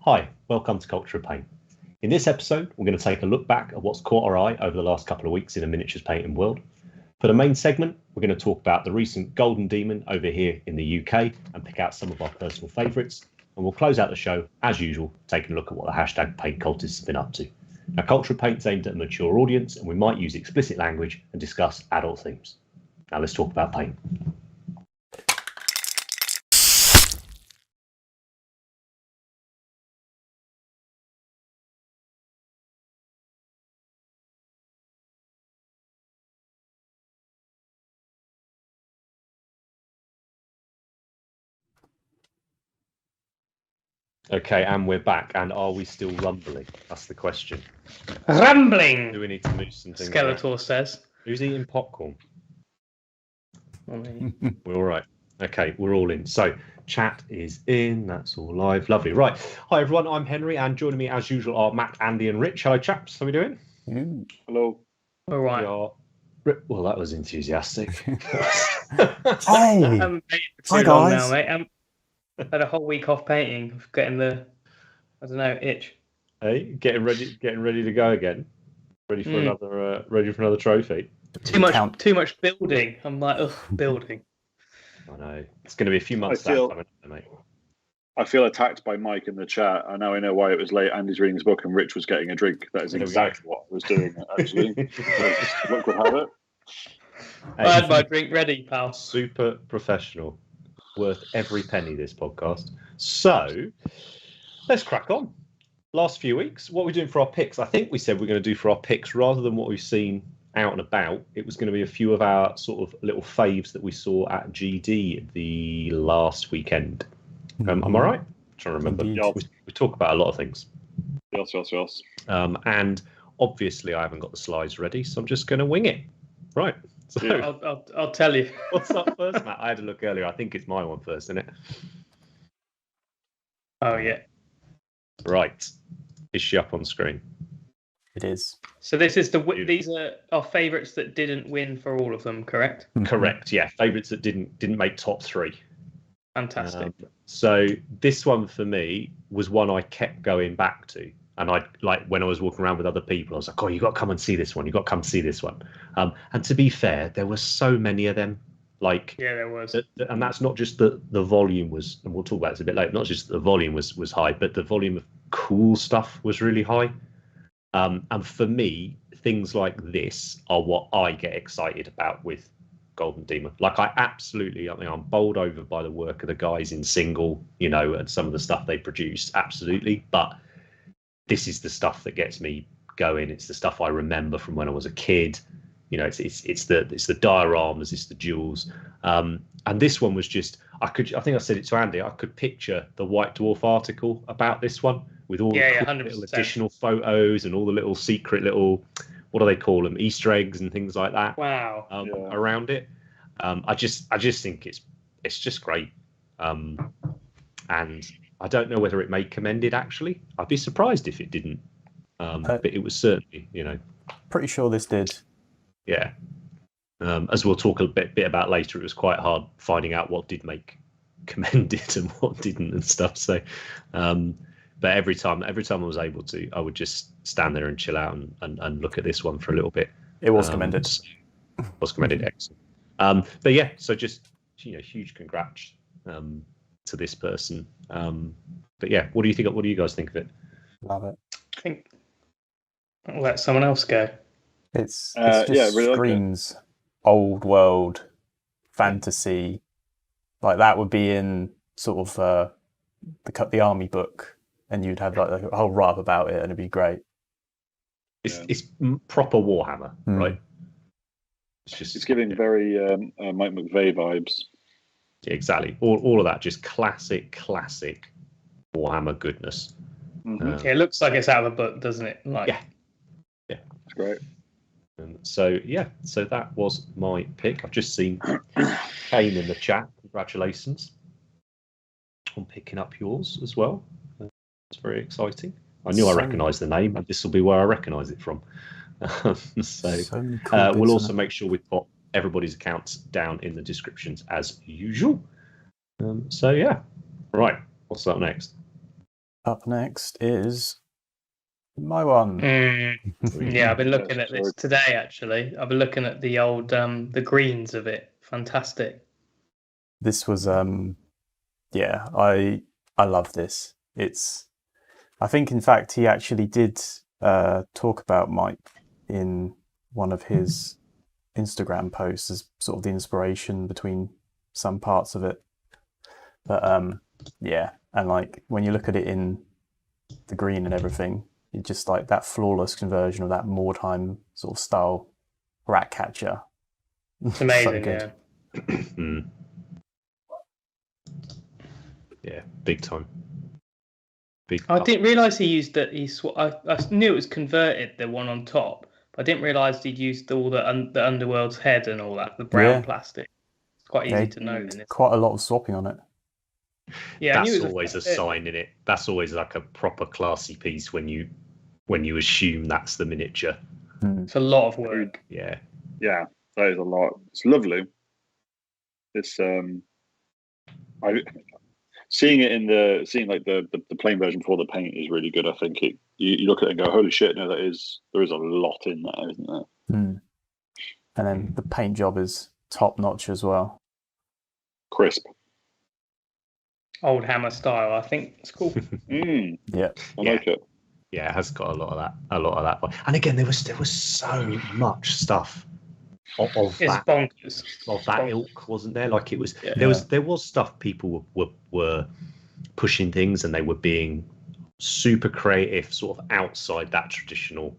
Hi, welcome to Culture of Paint. In this episode, we're going to take a look back at what's caught our eye over the last couple of weeks in the miniatures painting world. For the main segment, we're going to talk about the recent Golden Demon over here in the UK and pick out some of our personal favourites. And we'll close out the show, as usual, taking a look at what the hashtag Paint Cultists have been up to. Now, Culture of Paint's aimed at a mature audience, and we might use explicit language and discuss adult themes. Now, let's talk about paint. Okay, and we're back. And are we still rumbling? That's the question. Rumbling! Do we need to move some things Skeletor around? says. Who's eating popcorn? Me. We're all right. Okay, we're all in. So, chat is in. That's all live. Lovely. Right. Hi, everyone. I'm Henry, and joining me, as usual, are Matt, Andy, and Rich. Hello, chaps. How are we doing? Hello. All right. Well, that was enthusiastic. Hey! Hi, guys. now, mate. Had a whole week off painting, getting the, I don't know, itch. Hey, getting ready to go again. Ready for another trophy. Too much building. I'm like, ugh, building. I know. It's going to be a few months mate. I feel attacked by Mike in the chat. I know why it was late. Andy's reading his book and Rich was getting a drink. That is exactly what I was doing, actually. Look would have it. Hey, I had my drink ready, pal. Super professional. Worth every penny, this podcast. So, let's crack on. Last few weeks, what we're doing for our picks, I think we said we're going to do for our picks, rather than what we've seen out and about, it was going to be a few of our sort of little faves that we saw at GD the last weekend. Am I right? I'm trying to remember. We talk about a lot of things. Yes. And obviously, I haven't got the slides ready, so I'm just going to wing it. Right. So, yeah, I'll tell you. What's up first, Matt? I had a look earlier. I think it's my one first, isn't it? Oh, yeah. Right. Is she up on screen? It is. So this is these are our favourites that didn't win for all of them, correct? Correct. Yeah, favourites that didn't make top three. Fantastic. So this one for me was one I kept going back to, and I like when I was walking around with other people, I was like, "Oh, you got to come and see this one. You got to come see this one." And to be fair, there were so many of them. Like, yeah, there was, and that's not just the volume was, and we'll talk about this a bit later. Not just the volume was high, but the volume of cool stuff was really high. And for me, things like this are what I get excited about with Golden Demon. Like, I mean, I'm bowled over by the work of the guys in Single, and some of the stuff they produce, absolutely. But this is the stuff that gets me going. It's the stuff I remember from when I was a kid. It's the dioramas, it's the jewels. And this one was just, I think I said it to Andy, I could picture the White Dwarf article about this one with all the little additional photos and all the little secret little, what do they call them, Easter eggs and things like that. Wow. Around it. I just think it's just great. And I don't know whether it made commended, actually. I'd be surprised if it didn't. But it was certainly, Pretty sure this did. Yeah. As we'll talk a bit about later, it was quite hard finding out what did make commended and what didn't and stuff. So, but every time I was able to, I would just stand there and chill out and look at this one for a little bit. It was commended. Was commended, excellent. But yeah, so just huge congrats to this person. But yeah, what do you think? What do you guys think of it? Love it. I think I'll let someone else go. It's just really screams old world fantasy. Like that would be in sort of the army book, and you'd have like a whole write-up about it, and it'd be great. It's proper Warhammer, right? It's giving very Mike McVeigh vibes. Exactly. All of that, just classic Warhammer goodness. Mm-hmm. It looks like it's out of a book, doesn't it? Yeah, it's great. So that was my pick. I've just seen Kane in the chat. Congratulations on picking up yours as well. It's very exciting. I knew I recognised the name, and this will be where I recognise it from. We'll also make sure we put everybody's accounts down in the descriptions as usual. Right. What's up next? Up next is my one. Yeah, I've been looking at this today, actually. I've been looking at the old, the greens of it. Fantastic. This was, yeah, I love this. I think, in fact, he actually did talk about Mike in one of his Instagram posts as sort of the inspiration between some parts of it. But yeah, and like when you look at it in the green and everything, it's just like that flawless conversion of that Mordheim sort of style rat catcher. It's amazing, So yeah. Yeah, big time. I didn't realise he used that. I knew it was converted, the one on top, but I didn't realise he'd used all the Underworld's head and all that, the brown plastic. It's quite easy to note. Quite a lot of swapping on it. Yeah, that's always a sign in it. That's always like a proper classy piece when you assume that's the miniature. It's a lot of work. Yeah, that is a lot. It's lovely. It's seeing like the plain version before the paint is really good. I think you look at it and go, holy shit! No, there is a lot in there, isn't there? And then the paint job is top notch as well. Crisp. Old Hammer style, I think it's cool. Yeah, I like it. Yeah, it has got a lot of that. And again, there was so much stuff of that bonkers. Of that ilk, wasn't there? Like it was there was stuff people were pushing things, and they were being super creative, sort of outside that traditional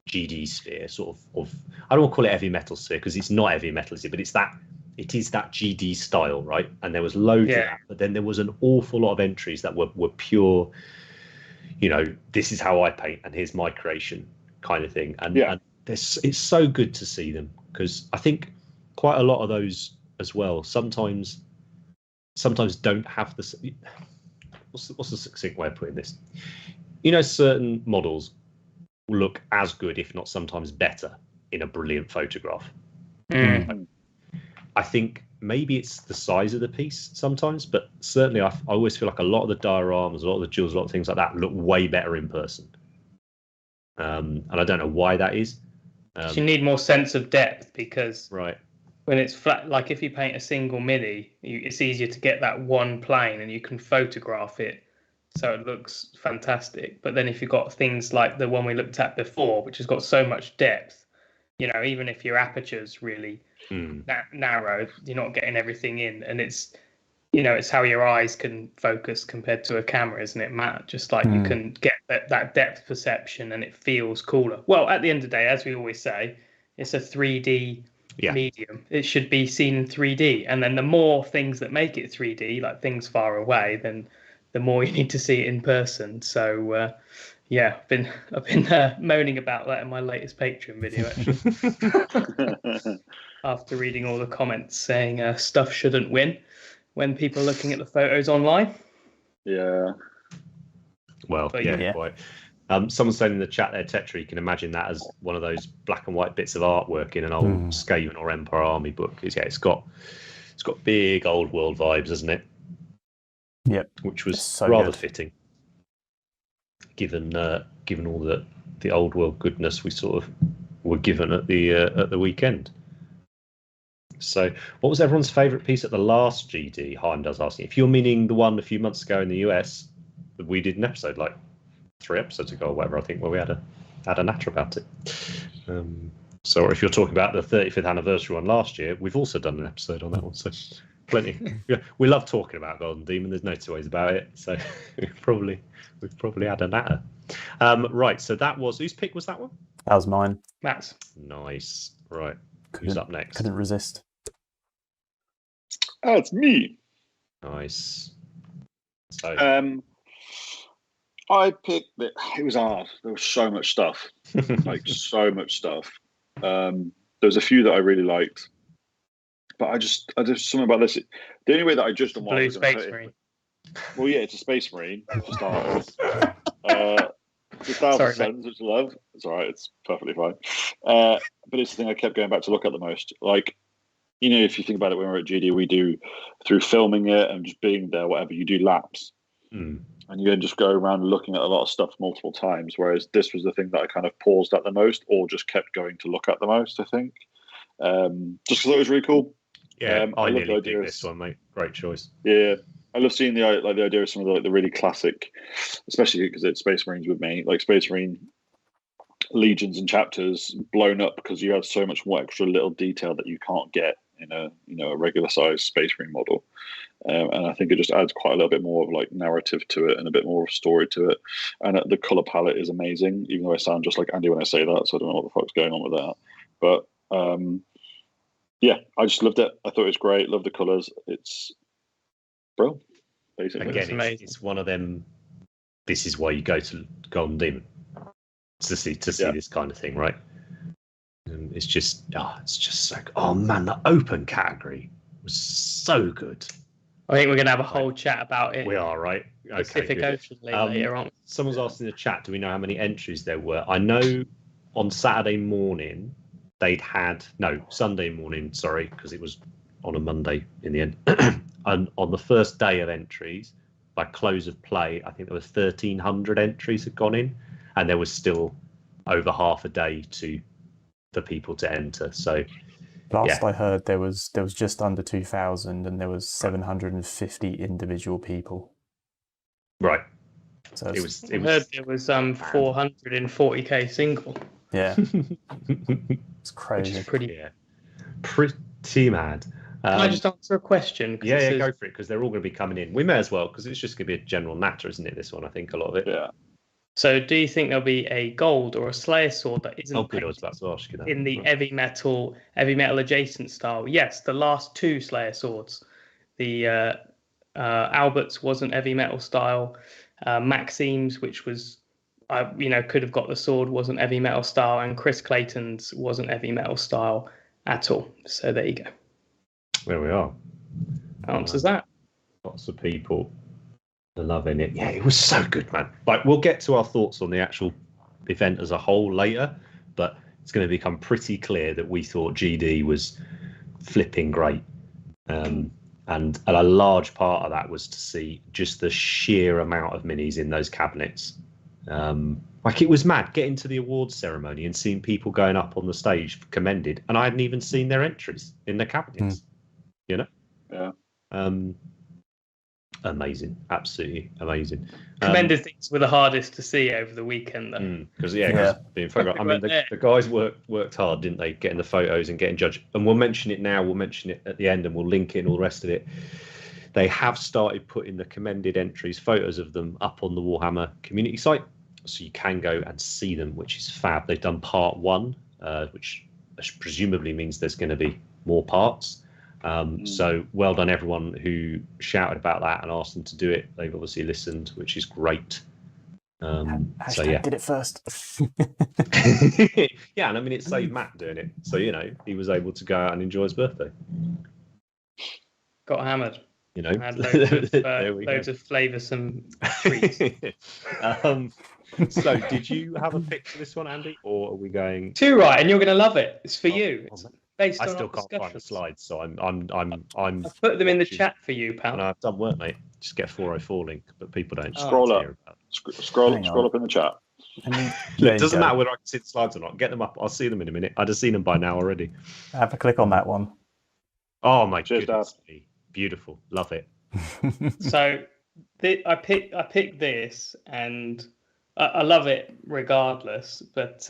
GD sphere, sort of I don't want to call it heavy metal sphere because it's not heavy metal, is it? But it is that GD style, right? And there was loads of that, but then there was an awful lot of entries that were pure, this is how I paint and here's my creation kind of thing. And it's so good to see them, because I think quite a lot of those as well sometimes don't have the what's the succinct way of putting this? Certain models look as good, if not sometimes better, in a brilliant photograph. I think maybe it's the size of the piece sometimes, but certainly I always feel like a lot of the dioramas, a lot of the jewels, a lot of things like that look way better in person. And I don't know why that is. You need more sense of depth, because right when it's flat, like if you paint a single mini, it's easier to get that one plane and you can photograph it so it looks fantastic. But then if you've got things like the one we looked at before, which has got so much depth, even if your aperture's really narrow, you're not getting everything in, and it's how your eyes can focus compared to a camera, isn't it, Matt? Just like you can get that depth perception and it feels cooler. Well, at the end of the day, as we always say, it's a 3D medium. It should be seen in 3D, and then the more things that make it 3D, like things far away, then the more you need to see it in person. So I've been moaning about that in my latest Patreon video, actually. After reading all the comments saying stuff shouldn't win when people are looking at the photos online. Yeah. Well, quite. Someone said in the chat there, Tetra, you can imagine that as one of those black and white bits of artwork in an old Skaven or Empire Army book. It's got big old world vibes, hasn't it? Yep. Which was so rather good. fitting, given all the old world goodness we sort of were given at the weekend. So, what was everyone's favourite piece at the last GD? Heim does asking. If you're meaning the one a few months ago in the US, we did an episode like 3 episodes ago or whatever, I think, where we had a natter about it. So, if you're talking about the 35th anniversary one last year, we've also done an episode on that one. So, plenty. We love talking about Golden Demon. There's no two ways about it. So, we've probably had a natter. Right. So that was, whose pick was that one? That was mine. Matt's. Nice. Right. Who's up next? Couldn't resist. Oh, it's me. Nice. So I picked it. It was hard. There was so much stuff, like so much stuff. There was a few that I really liked, but I just something about this. The only way that I judged them Blue Space Marine. Well, yeah, it's a Space Marine for starters. It's 1,000 Suns, which I love. It's all right. It's perfectly fine. But it's the thing I kept going back to look at the most. Like, if you think about it, when we're at GD, we do, through filming it and just being there, whatever, you do laps. and you can just go around looking at a lot of stuff multiple times. Whereas this was the thing that I kind of paused at the most, or just kept going to look at the most. I think, just because it was really cool. Yeah, I love nearly picked this one, mate. Great choice. Yeah, I love seeing the idea of some of the really classic, especially because it's Space Marines with me, like Space Marine legions and chapters blown up because you have so much more extra little detail that you can't get in a regular size Space Marine model. And I think it just adds quite a little bit more of like narrative to it and a bit more of story to it. And the color palette is amazing, even though I sound just like Andy when I say that, so I don't know what the fuck's going on with that. But yeah, I just loved it. I thought it was great. Love the colors. It's bro. Basically, again, it's one of them. This is why you go to Golden Demon to see this kind of thing, right? And it's just so. Oh man, the open category was so good. I think we're going to have a whole chat about it. We are, right? Pacific Ocean later on. Someone's asked in the chat, do we know how many entries there were? I know on Saturday morning, Sunday morning, sorry, because it was on a Monday in the end. And on the first day of entries, by close of play, I think there was 1,300 entries had gone in, and there was still over half a day for people to enter. So last I heard, there was just under 2,000, and there was 750 individual people. Right. So I heard there was 440k single. Yeah, it's crazy. Which is pretty mad. Can I just answer a question? Yeah, go for it, because they're all going to be coming in. We may as well, because it's just going to be a general natter, isn't it? This one, I think, a lot of it. Yeah. So, do you think there'll be a gold or a Slayer sword that isn't I was about to ask you that. in the heavy metal adjacent style? Yes, the last two Slayer swords. The Albert's wasn't heavy metal style. Maxime's, which was, could have got the sword, wasn't heavy metal style, and Chris Clayton's wasn't heavy metal style at all. So there you go. There we are. Answers that. Lots of people loving it. Yeah, it was so good, man. Like, we'll get to our thoughts on the actual event as a whole later, but it's going to become pretty clear that we thought GD was flipping great. And a large part of that was to see just the sheer amount of minis in those cabinets. Like, it was mad getting to the awards ceremony and seeing people going up on the stage commended, and I hadn't even seen their entries in the cabinets. Yeah. Amazing, absolutely amazing. Commended things were the hardest to see over the weekend, though. Because being photographed. I mean, the guys worked hard, didn't they? Getting the photos and getting judged. And we'll mention it now. We'll mention it at the end, and we'll link it and all the rest of it. They have started putting the commended entries, photos of them, up on the Warhammer community site, so you can go and see them, which is fab. They've done part 1, which presumably means there's going to be more parts. So well done everyone who shouted about that and asked them to do it. They've obviously listened, which is great. Did it first. Yeah, and I mean, it saved Matt doing it, so he was able to go out and enjoy his birthday. Got hammered. Had loads of flavoursome treats. So dip you have a pick for this one, Andy, or are we going 2 right? And you're going to love it. It's for you. It's based I on still can't find the slides, so I'm. I've put them in the chat for you, pal. No, I've done work, mate. Just get 404 link, but people don't scroll up. Scroll up in the chat. Look, it doesn't matter whether I can see the slides or not. Get them up. I'll see them in a minute. I'd have seen them by now already. Have a click on that one. Oh my goodness, beautiful, love it. So I picked this, and I love it regardless. But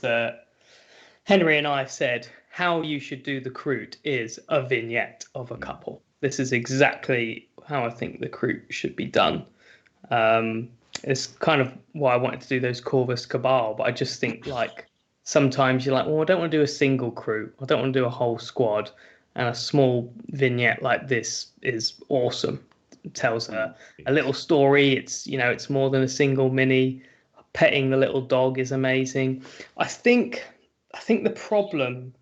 Henry and I said how you should do the Kroot is a vignette of a couple. This is exactly how I think the Kroot should be done. It's kind of why I wanted to do those Corvus Cabal, but I just think, like, sometimes you're like, well, I don't want to do a single Kroot. I don't want to do a whole squad. And a small vignette like this is awesome. It tells a little story. It's more than a single mini. Petting the little dog is amazing. I think the problem,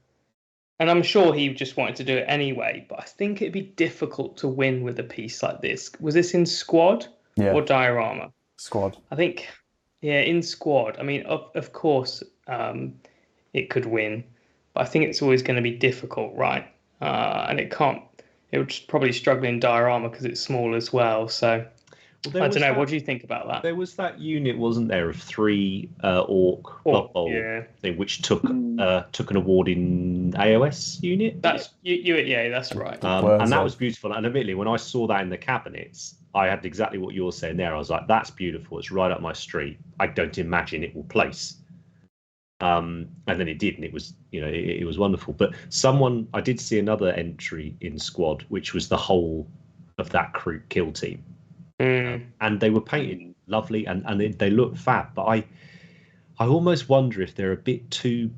and I'm sure he just wanted to do it anyway, but I think it'd be difficult to win with a piece like this. Was this in squad or diorama? Squad. I think, in squad. I mean, of course, it could win, but I think it's always going to be difficult, right? And it would probably struggle in diorama because it's small as well. So, Well, I don't know. What do you think about that? There was that unit, wasn't there, of 3 orc Blood Bowl thing, which took an award in AOS unit. That's that's right. And that was beautiful. And admittedly, when I saw that in the cabinets, I had exactly what you're saying there. I was like, that's beautiful. It's right up my street. I don't imagine it will place. And then it did, and it was, it was wonderful. But I did see another entry in squad, which was the whole of that crew kill team. And they were painted lovely, and they look fab. But I almost wonder if they're a bit too,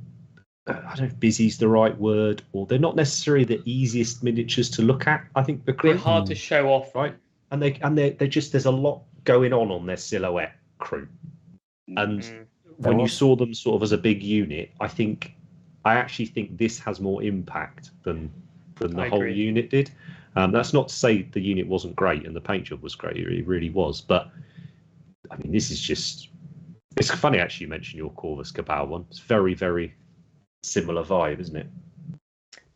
I don't know if busy's the right word, or they're not necessarily the easiest miniatures to look at. I think the crew they're hard to show off, right? And they're just, there's a lot going on their silhouette crew. And when you saw them sort of as a big unit, I actually think this has more impact than the whole unit did. That's not to say the unit wasn't great and the paint job was great. It really was. But I mean, this is just, it's funny actually you mentioned your Corvus Cabal one. It's very, very similar vibe, isn't it?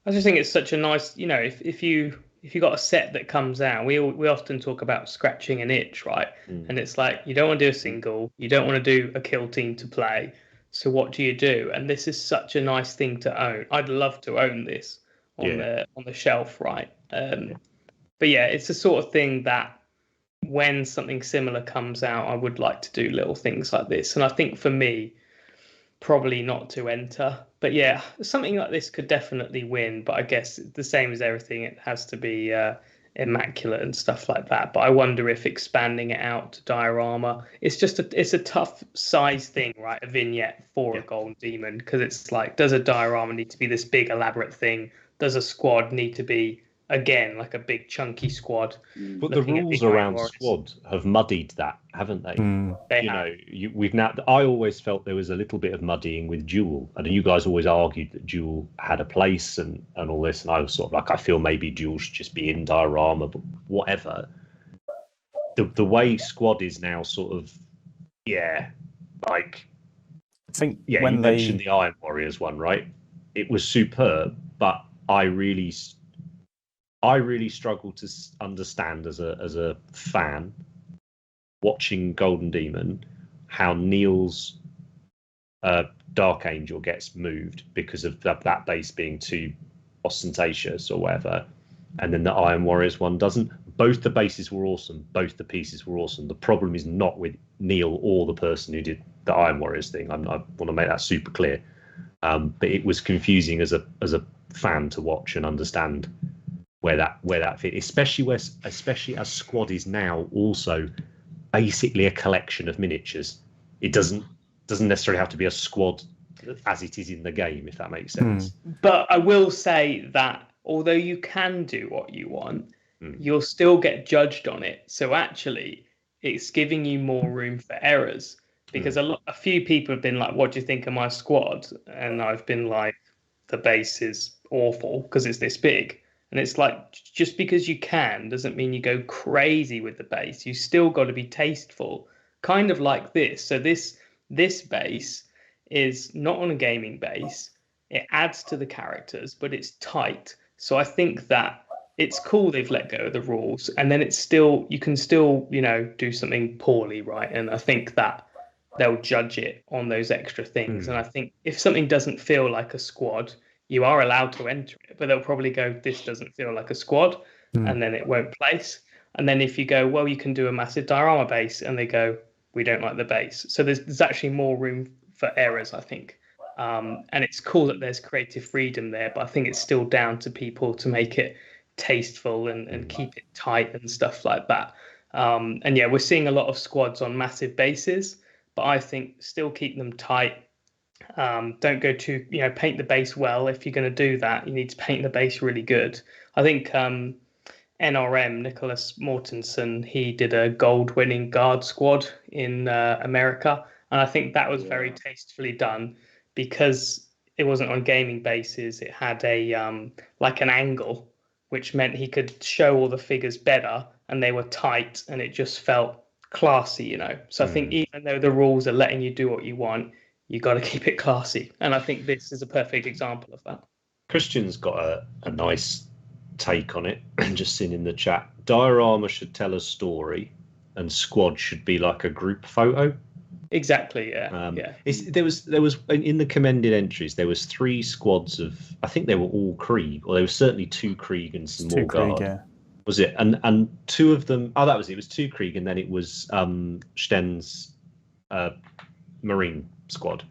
I just think it's such a nice, if you got a set that comes out, we often talk about scratching an itch, right? And it's like, you don't want to do a single, you don't want to do a kill team to play. So what do you do? And this is such a nice thing to own. I'd love to own this on the shelf, right? But yeah, it's the sort of thing that when something similar comes out, I would like to do little things like this. And I think for me, probably not to enter. But yeah, something like this could definitely win. But I guess the same as everything, it has to be immaculate and stuff like that. But I wonder if expanding it out to diorama, it's a tough size thing, right? A vignette for a Golden Demon, because it's like, does a diorama need to be this big elaborate thing? Does a squad need to be, again, like a big chunky squad? But the rules around squad have muddied that, haven't they? We've now. I always felt there was a little bit of muddying with Duel, and you guys always argued that Duel had a place and all this, and I was sort of like, I feel maybe Duel should just be in diorama, but whatever. The way squad is now, sort of, like, I think when you mentioned the Iron Warriors one, right? It was superb, but I really struggle to understand as a fan watching Golden Demon how Neil's Dark Angel gets moved because of that base being too ostentatious or whatever, and then the Iron Warriors one doesn't. Both the bases were awesome. Both the pieces were awesome. The problem is not with Neil or the person who did the Iron Warriors thing. I want to make that super clear. But it was confusing as a fan to watch and understand where that fit, especially as squad is now also basically a collection of miniatures. It doesn't necessarily have to be a squad as it is in the game, if that makes sense. But I will say that although you can do what you want, you'll still get judged on it. So actually, it's giving you more room for errors, because a few people have been like, what do you think of my squad? And I've been like, the base is awful because it's this big. And it's like, just because you can doesn't mean you go crazy with the base. You still got to be tasteful, kind of like this. So this base is not on a gaming base. It adds to the characters, but it's tight. So I think that it's cool they've let go of the rules, and then it's still, you can still, do something poorly, right? And I think that they'll judge it on those extra things. And I think if something doesn't feel like a squad, you are allowed to enter it, but they'll probably go, this doesn't feel like a squad, and then it won't place. And then if you go, well, you can do a massive diorama base, and they go, we don't like the base. So there's actually more room for errors, I think. And it's cool that there's creative freedom there, but I think it's still down to people to make it tasteful and keep it tight and stuff like that. And yeah, we're seeing a lot of squads on massive bases, but I think still keep them tight. Don't go too, paint the base well. If you're going to do that, you need to paint the base really good. I think NRM, Nicholas Mortensen, he did a gold-winning guard squad in America, and I think that was very tastefully done because it wasn't on gaming bases. It had a like an angle, which meant he could show all the figures better, and they were tight, and it just felt classy, So I think even though the rules are letting you do what you want, you got to keep it classy, and I think this is a perfect example of that. Christian's got a nice take on it. Just seen in the chat, diorama should tell a story, and squad should be like a group photo. Exactly. Yeah. There was in the commended entries. There was 3 squads of. I think they were all Krieg, or there was certainly 2 Krieg and some more Guard. Yeah. Was it? And 2 of them. Oh, that was it. It was 2 Krieg, and then it was Sten's Marine squad,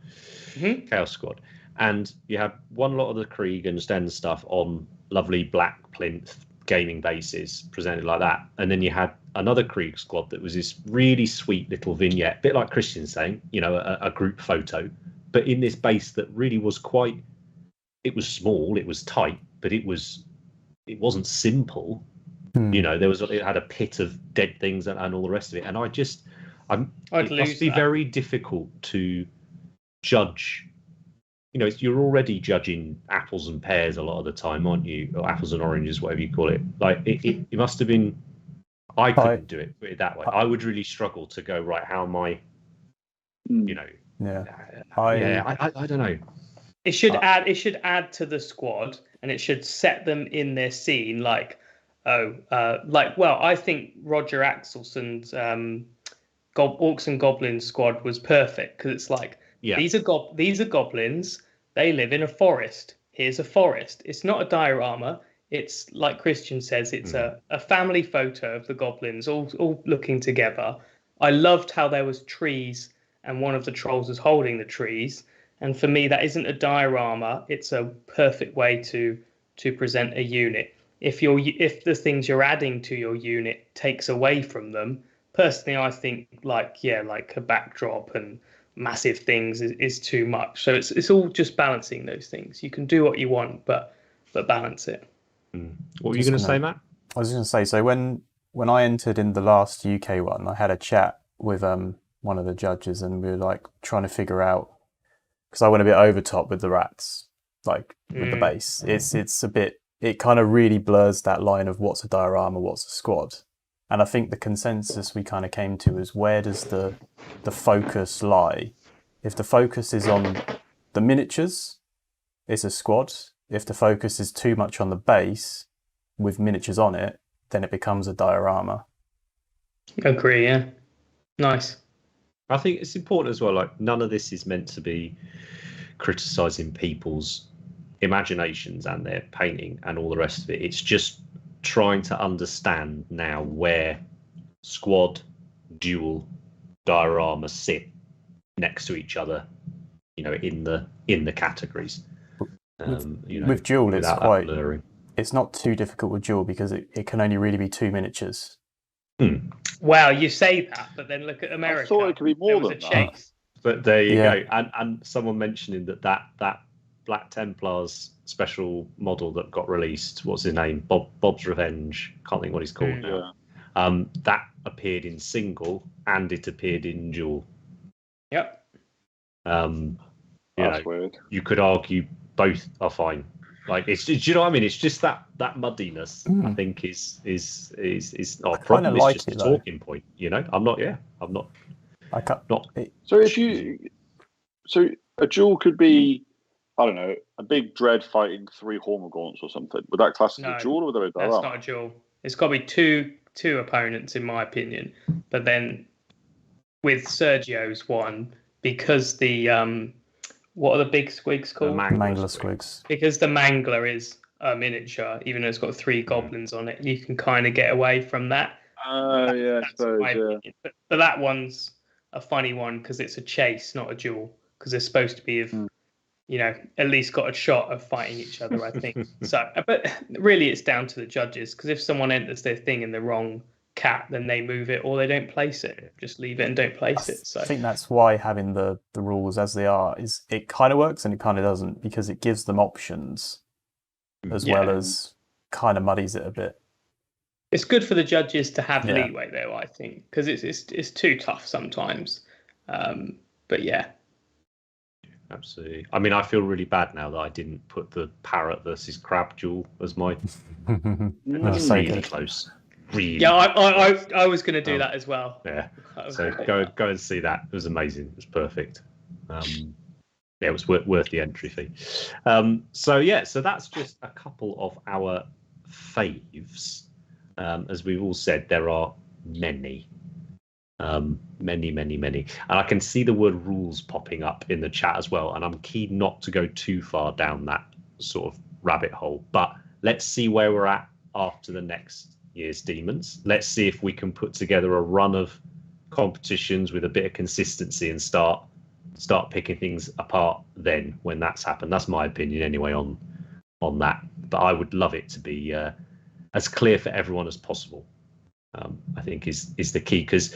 Chaos squad, and you had one lot of the Krieg and Sten stuff on lovely black plinth gaming bases presented like that, and then you had another Krieg squad that was this really sweet little vignette, a bit like Christian's saying, a group photo, but in this base that really was it was small, it was tight, but it wasn't simple. It had a pit of dead things and all the rest of it, and it must be very difficult to judge. You're already judging apples and pears a lot of the time, aren't you? Or apples and oranges, whatever you call it. Like it must have been. I couldn't do it, put it that way. I would really struggle to go, right, how am I? Yeah. I don't know. It should add to the squad, and it should set them in their scene. I think Roger Axelson's Orcs and Goblins squad was perfect, because it's like, these are goblins. They live in a forest. Here's a forest. It's not a diorama. It's like Christian says. It's a family photo of the goblins all looking together. I loved how there was trees, and one of the trolls was holding the trees. And for me, that isn't a diorama. It's a perfect way to present a unit. If the things you're adding to your unit takes away from them, personally, I think like a backdrop and massive things is too much. So it's all just balancing those things. You can do what you want, but balance it. What were you going to say, Matt? I was going to say, so when I entered in the last UK one, I had a chat with one of the judges, and we were like trying to figure out, because I went a bit over top with the rats, like with the base. It's a bit, it kind of really blurs that line of what's a diorama, what's a squad. And I think the consensus we kind of came to is, where does the focus lie? If the focus is on the miniatures, it's a squad. If the focus is too much on the base with miniatures on it, then it becomes a diorama. Agree, yeah. Nice. I think it's important as well, like, none of this is meant to be criticising people's imaginations and their painting and all the rest of it. It's just trying to understand now where squad, duel, diorama sit next to each other, in the categories. With duel, it's not too difficult with duel, because it can only really be 2 miniatures. Wow, you say that, but then look at America. I thought it could be more than that. But there you go. And someone mentioning that Black Templars special model that got released, what's his name? Bob's Revenge. Can't think what he's called now. That appeared in single and it appeared in dual. Yep. That's weird. You could argue both are fine. Like, it's, do you know what I mean? It's just that muddiness. I think is our problem. It's just a talking point. I'm not. I can't. Not. So a duel could be, I don't know, a big dread fighting 3 Hormagaunts or something. Would that class as a duel, or would that be that's not a duel? It's got to be two opponents, in my opinion. But then with Sergio's one, because the what are the big squigs called? Mangler squigs. Because the Mangler is a miniature, even though it's got 3 goblins on it, you can kind of get away from that. I suppose, yeah. But that one's a funny one, because it's a chase, not a duel, because they're supposed to be at least got a shot of fighting each other, I think. So, but really it's down to the judges, because if someone enters their thing in the wrong cat, then they move it, or they don't place it. Just leave it and don't place it. So I think that's why having the rules as they are, is it kind of works and it kind of doesn't, because it gives them options as well as kind of muddies it a bit. It's good for the judges to have leeway, though, I think, because it's too tough sometimes. But yeah. Absolutely. I mean, I feel really bad now that I didn't put the parrot versus crab duel as my That's really close. Really. Yeah, I was going to do that as well. Yeah. So go and see that. It was amazing. It was perfect. It was worth the entry fee. So that's just a couple of our faves. As we've all said, there are many. Many. And I can see the word rules popping up in the chat as well, and I'm keen not to go too far down that sort of rabbit hole. But let's see where we're at after the next year's Demons. Let's see if we can put together a run of competitions with a bit of consistency and start picking things apart then when that's happened. That's my opinion anyway on that. But I would love it to be as clear for everyone as possible. I think is the key, because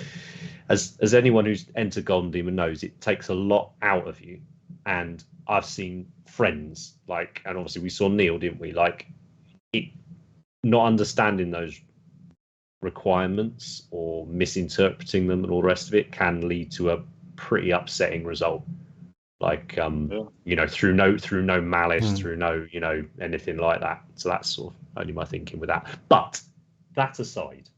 as anyone who's entered Golden Demon knows, it takes a lot out of you. And I've seen friends and obviously we saw Neil, didn't we? Not understanding those requirements or misinterpreting them and all the rest of it can lead to a pretty upsetting result. Through no malice, through no anything like that. So that's sort of only my thinking with that. But that aside,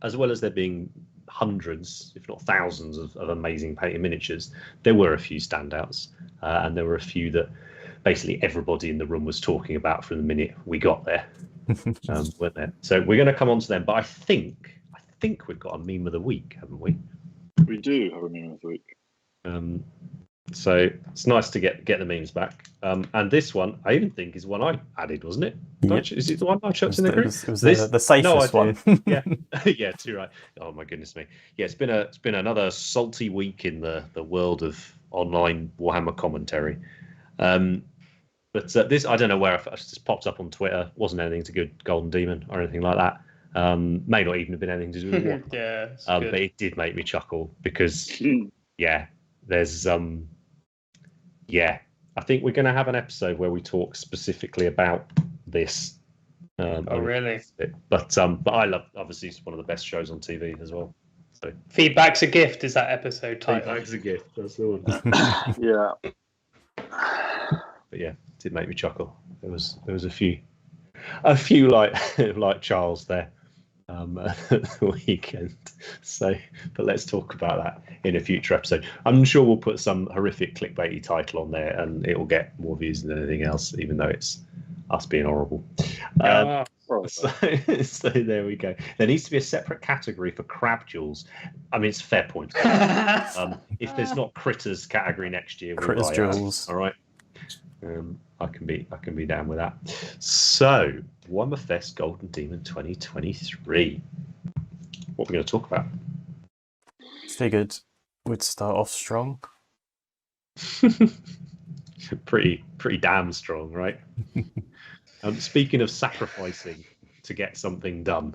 as well as there being hundreds, if not thousands, of amazing painted miniatures, there were a few standouts, and there were a few that basically everybody in the room was talking about from the minute we got there, weren't there? So we're going to come on to them, but I think we've got a meme of the week, haven't we? We do have a meme of the week. So it's nice to get the memes back. And this one, I even think, is one I added, wasn't it? Yep. Is it the one I chucked in the group? It was the safest one. Yeah, yeah, too right. Oh my goodness me. Yeah, it's been another salty week in the world of online Warhammer commentary. But this, I don't know where it just popped up on Twitter. Wasn't anything to do with Golden Demon or anything like that. May not even have been anything to do with Warhammer. Yeah, but it did make me chuckle because there's I think we're going to have an episode where we talk specifically about this. Oh, really? But I love, obviously, it's one of the best shows on TV as well. So Feedback's a gift is that episode title. Feedback's a gift. That's the one. Yeah. But yeah, it did make me chuckle. There was a few like Charles there the weekend. So, but let's talk about that in a future episode. I'm sure we'll put some horrific clickbaity title on there, and it will get more views than anything else, even though it's us being horrible. So there we go. There needs to be a separate category for crab jewels. I mean, it's a fair point. If there's not critters category next year, we'll critters jewels. All right. I can be down with that. So, Warhammer Fest Golden Demon 2023. What are we going to talk about? Figured we'd start off strong. pretty damn strong, right? Speaking of sacrificing to get something done,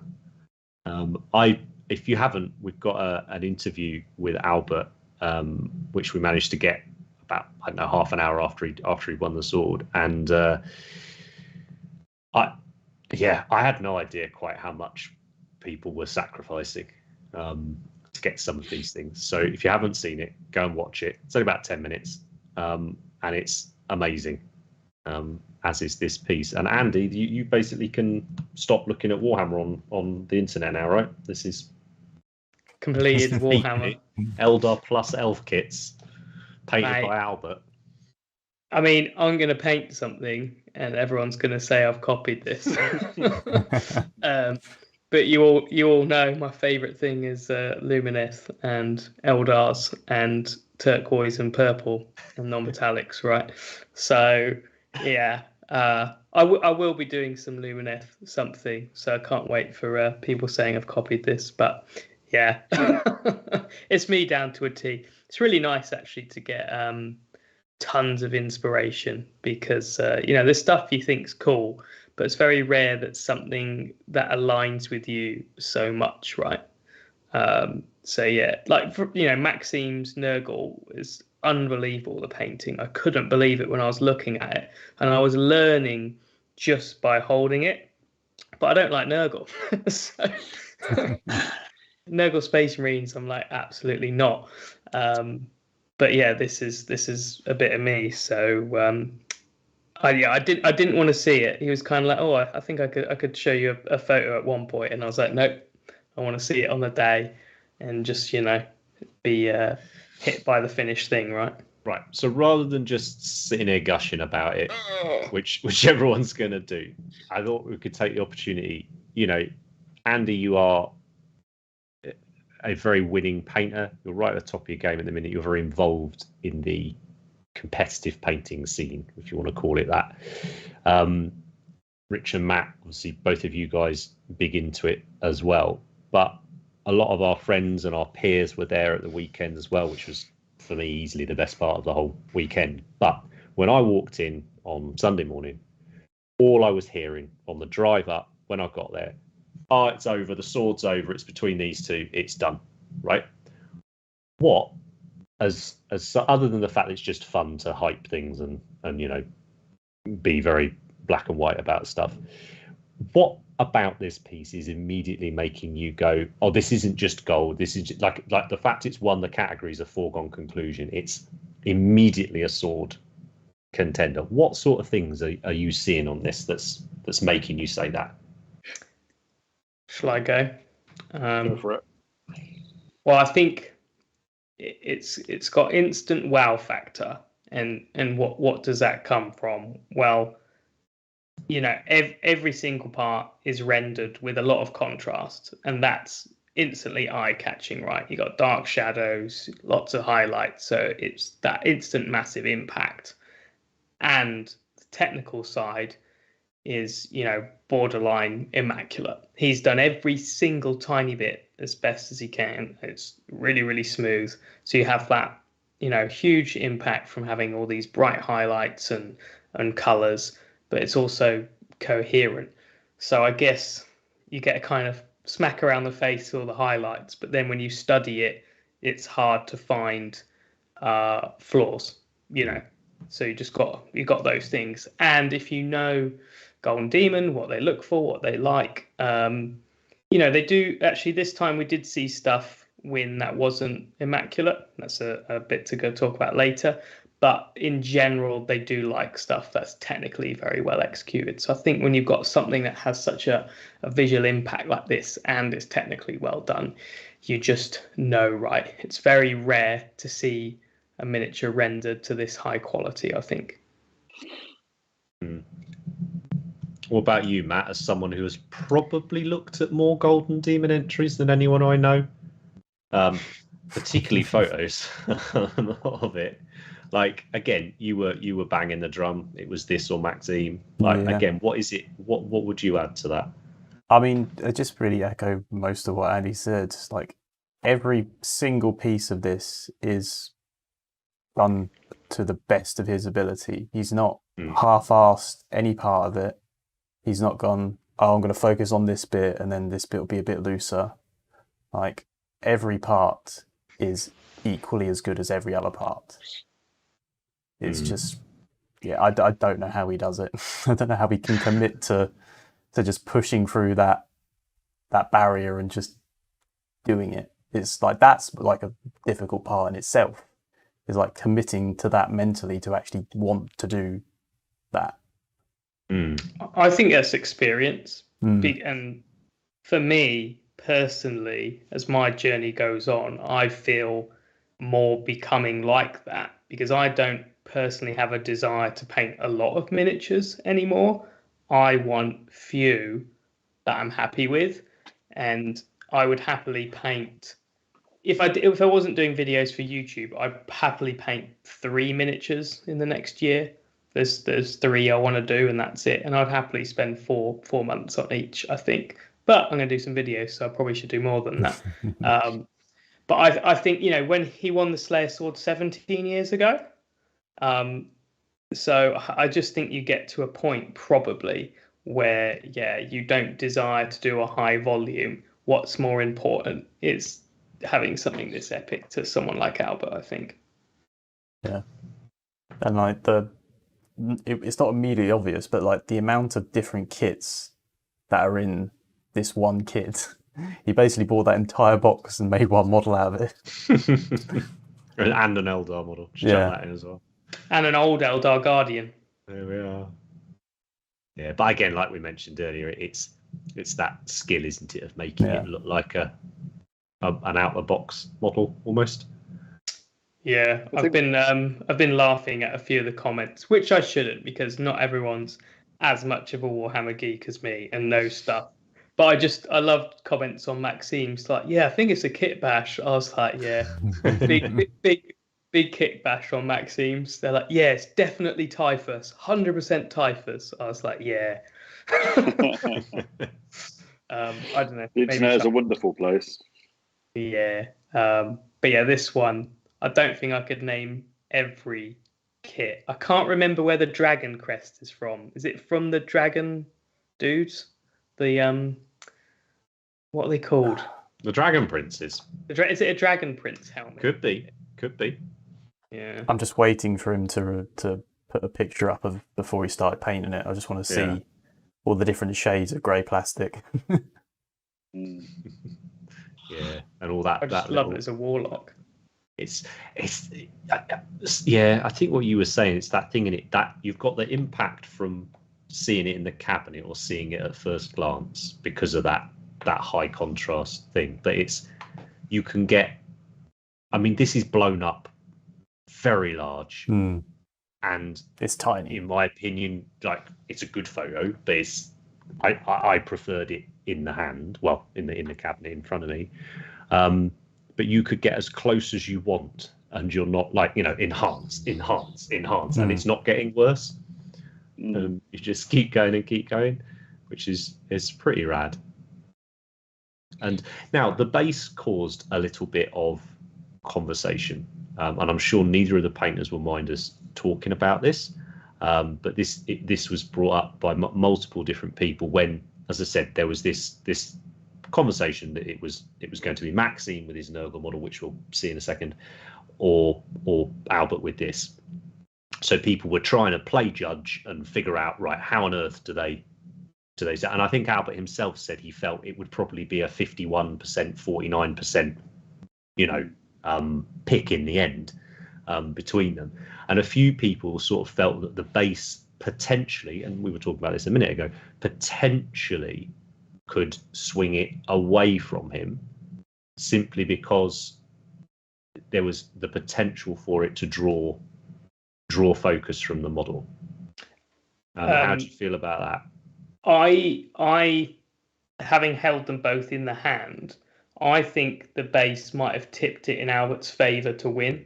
if you haven't, we've got an interview with Albert, which we managed to get about, I don't know, half an hour after he won the sword, and I had no idea quite how much people were sacrificing to get some of these things. So if you haven't seen it, go and watch it. It's only about 10 minutes, and it's amazing, as is this piece. And Andy, you basically can stop looking at Warhammer on the internet now, right? This is completed Warhammer. Eldar plus elf kits painted by Albert. I mean, I'm going to paint something and everyone's going to say I've copied this. But you all know my favourite thing is Lumineth and Eldars and turquoise and purple and non-metallics, right? So, yeah, I will be doing some Lumineth something, so I can't wait for people saying I've copied this. But, yeah, it's me down to a T. It's really nice, actually, to get tons of inspiration because, there's stuff you think's cool, but it's very rare that something that aligns with you so much, right? So yeah, like Maxime's Nurgle is unbelievable. The painting, I couldn't believe it when I was looking at it, and I was learning just by holding it. But I don't like Nurgle, so Nurgle Space Marines, I'm like absolutely not. But yeah, this is a bit of me. So I didn't want to see it. He was kind of like, oh, I think I could show you a photo at one point, and I was like, nope, I want to see it on the day, and just be hit by the finished thing, right? Right. So rather than just sitting here gushing about it, which everyone's going to do, I thought we could take the opportunity. Andy, you are a very winning painter. You're right at the top of your game at the minute. You're very involved in the competitive painting scene, if you want to call it that. Rich and Matt, obviously, both of you guys big into it as well. But a lot of our friends and our peers were there at the weekend as well, which was, for me, easily the best part of the whole weekend. But when I walked in on Sunday morning, all I was hearing on the drive up when I got there, oh, it's over, the sword's over, it's between these two, it's done, right? What, as other than the fact that it's just fun to hype things and you know, be very black and white about stuff, what about this piece is immediately making you go, oh, this isn't just gold, this is just, like the fact it's won the category is a foregone conclusion, it's immediately a sword contender? What sort of things are you seeing on this that's making you say that? Shall I go? Go for it. Well, I think it's got instant wow factor, and what does that come from? Well, you know, every single part is rendered with a lot of contrast, and that's instantly eye-catching, right? You got dark shadows, lots of highlights, so it's that instant massive impact. And the technical side is, you know, borderline immaculate. He's done every single tiny bit as best as he can. It's really, really smooth. So you have that, you know, huge impact from having all these bright highlights and colors, but it's also coherent. So I guess you get a kind of smack around the face with all the highlights, but then when you study it, it's hard to find flaws, you know. So you got those things. And if you know Golden Demon, what they look for, what they like, you know, they do actually. This time we did see stuff win that wasn't immaculate. That's a bit to go talk about later. But in general, they do like stuff that's technically very well executed. So I think when you've got something that has such a visual impact like this and it's technically well done, you just know, right? It's very rare to see a miniature rendered to this high quality, I think. What about you, Matt, as someone who has probably looked at more Golden Demon entries than anyone I know, particularly photos of it? Like, again, you were banging the drum. It was this or Maxime. Like, again, what is it? What would you add to that? I mean, I just really echo most of what Andy said. Like, every single piece of this is done to the best of his ability. He's not half-assed any part of it. He's not gone, oh, I'm going to focus on this bit and then this bit will be a bit looser. Like, every part is equally as good as every other part. It's just, yeah, I don't know how he does it. I don't know how he can commit to just pushing through that barrier and just doing it. It's like, that's like a difficult part in itself. Is like committing to that mentally to actually want to do that. I think that's experience. And for me personally, as my journey goes on, I feel more becoming like that, because I don't personally have a desire to paint a lot of miniatures anymore. I want few that I'm happy with, and I would happily paint. If I wasn't doing videos for YouTube, I'd happily paint 3 miniatures in the next year. There's 3 I want to do, and that's it. And I'd happily spend 4 months on each, I think. But I'm going to do some videos, so I probably should do more than that. But I think, you know, when he won the Slayer Sword 17 years ago, so I just think you get to a point probably where, yeah, you don't desire to do a high volume. What's more important is having something this epic to someone like Albert, I think. Yeah. And like it's not immediately obvious, but like the amount of different kits that are in this one kit, he basically bought that entire box and made one model out of it. And an Eldar model. Just chuck that in as well. And an old Eldar Guardian. There we are. Yeah, but again, like we mentioned earlier, it's that skill, isn't it, of making it look like an out-of-the-box model almost. Yeah, I've been laughing at a few of the comments, which I shouldn't, because not everyone's as much of a Warhammer geek as me and knows stuff. But I loved comments on Maxime's like, yeah, I think it's a kit bash. I was like, yeah, big kit bash on Maxime's. They're like, yeah, it's definitely Typhus, 100% Typhus. I was like, yeah. I don't know. The internet is a wonderful place. Yeah. But yeah, this one, I don't think I could name every kit. I can't remember where the dragon crest is from. Is it from the dragon dudes? The what are they called? The Dragon Princes. Is it a Dragon Prince helmet? Could be. Yeah. I'm just waiting for him to put a picture up of before he started painting it. I just want to see all the different shades of grey plastic. Yeah, and all that. I just love it as a warlock. It's I think what you were saying, it's that thing in it that you've got the impact from seeing it in the cabinet or seeing it at first glance because of that high contrast thing. But you can get, I mean, this is blown up very large and it's tiny. In my opinion, like, it's a good photo, but I preferred it in the hand, well, in the cabinet in front of me. But you could get as close as you want, and you're not like, enhance, and it's not getting worse. You just keep going and keep going, which is pretty rad. And now the base caused a little bit of conversation, and I'm sure neither of the painters will mind us talking about this. But this was brought up by multiple different people when, as I said, there was this conversation that it was going to be Maxime with his Nurgle model, which we'll see in a second, or Albert with this. So people were trying to play judge and figure out, right, how on earth do they say? And I think Albert himself said he felt it would probably be a 51%, 49%, pick in the end between them. And a few people sort of felt that the base potentially, and we were talking about this a minute ago, potentially could swing it away from him simply because there was the potential for it to draw focus from the model. How do you feel about that? I having held them both in the hand, I think the base might have tipped it in Albert's favour to win.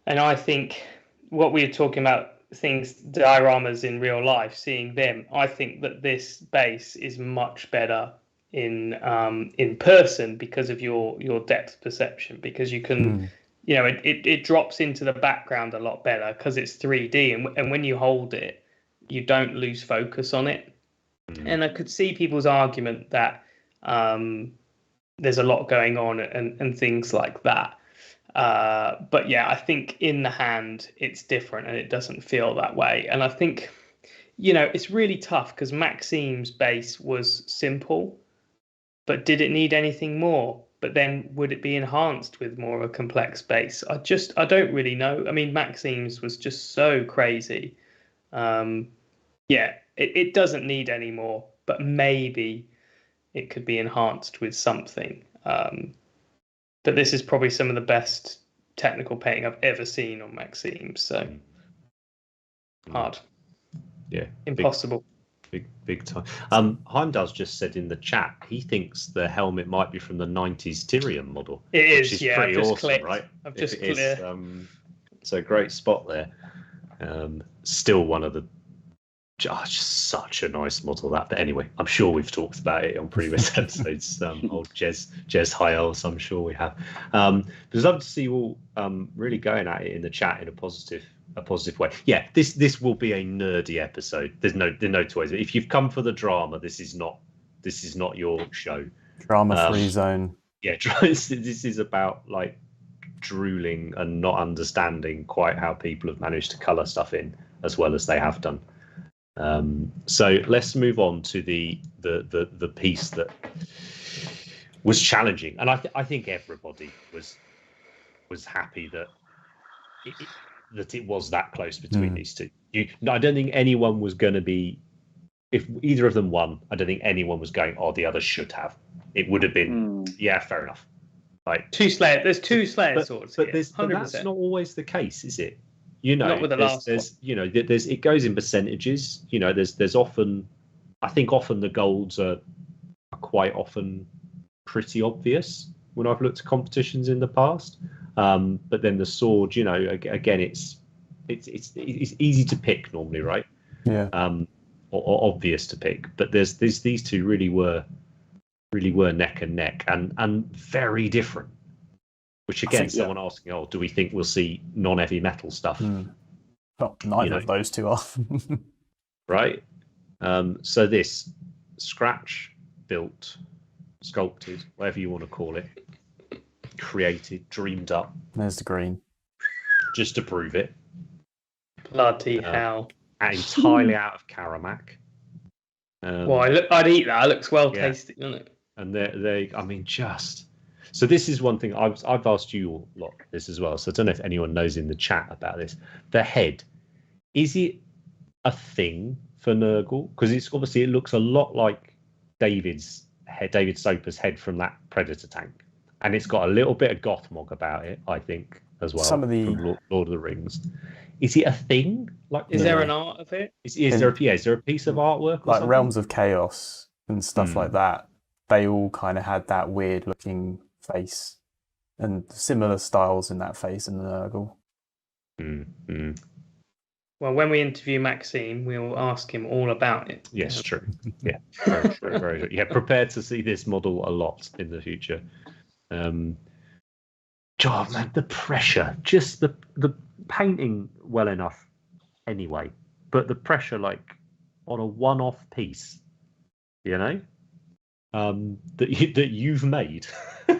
And I think what we were talking about, dioramas in real life, seeing them, I think that this base is much better in person because of your depth perception, because you can, it drops into the background a lot better because it's 3D, and when you hold it, you don't lose focus on it. And I could see people's argument that there's a lot going on and things like that. But yeah, I think in the hand it's different and it doesn't feel that way. And I think, it's really tough because Maxime's base was simple, but did it need anything more? But then would it be enhanced with more of a complex base? I don't really know. I mean, Maxime's was just so crazy. It doesn't need any more, but maybe it could be enhanced with something. But this is probably some of the best technical painting I've ever seen on Maxime. So hard. Yeah. Impossible. Big time. Heimdall's just said in the chat he thinks the helmet might be from the 90s Tyrion model. It is, which is yeah. pretty I've just awesome, clicked. right? I've just clicked. So great spot there. Still one of the just such a nice model that. But anyway, I'm sure we've talked about it on previous episodes. Old Jez Hyles, I'm sure we have. But I'd love to see you all really going at it in the chat in a positive way. Yeah, this will be a nerdy episode. There's no two ways. If you've come for the drama, this is not your show. Drama-free zone. Yeah, this is about like drooling and not understanding quite how people have managed to colour stuff in as well as they have done. So let's move on to the piece that was challenging, and I think everybody was happy that it was that close between these two. I don't think anyone was going to be, if either of them won, I don't think anyone was going, oh, the other should have. It would have been, yeah, fair enough. Like there's two Slayer swords, but that's not always the case, is it? Not with the last one. It goes in percentages. There's often I think often the golds are quite often pretty obvious when I've looked at competitions in the past. But then the sword, you know, again, it's easy to pick normally, right? Yeah. Or obvious to pick. But there's these two really were neck and neck and very different. Which again, someone asking, "Oh, do we think we'll see non-heavy metal stuff?" Well, neither of those two are. Right. So this scratch built, sculpted, whatever you want to call it, created, dreamed up. There's the green. Just to prove it. Bloody hell. Entirely out of Karamak. Well, I'd eat that. It looks well tasty, doesn't it? And they I mean, just... So this is one thing I've asked you a lot this as well. So I don't know if anyone knows in the chat about this. The head, is it a thing for Nurgle? Because it's obviously it looks a lot like David Soper's head from that Predator tank, and it's got a little bit of Gothmog about it, I think, as well. Some of the from Lord of the Rings. Is it a thing? Like, is there an art of it? Is there a piece of artwork? Or like something? Realms of Chaos and stuff like that? They all kind of had that weird looking face and similar styles in that face in the Nurgle. Well, when we interview Maxime, we'll ask him all about it. Yes, true. Yeah, very true, very true. Yeah, prepared to see this model a lot in the future. God, man, the pressure, just the painting well enough anyway, but the pressure, like on a one-off piece, you know, that you've made.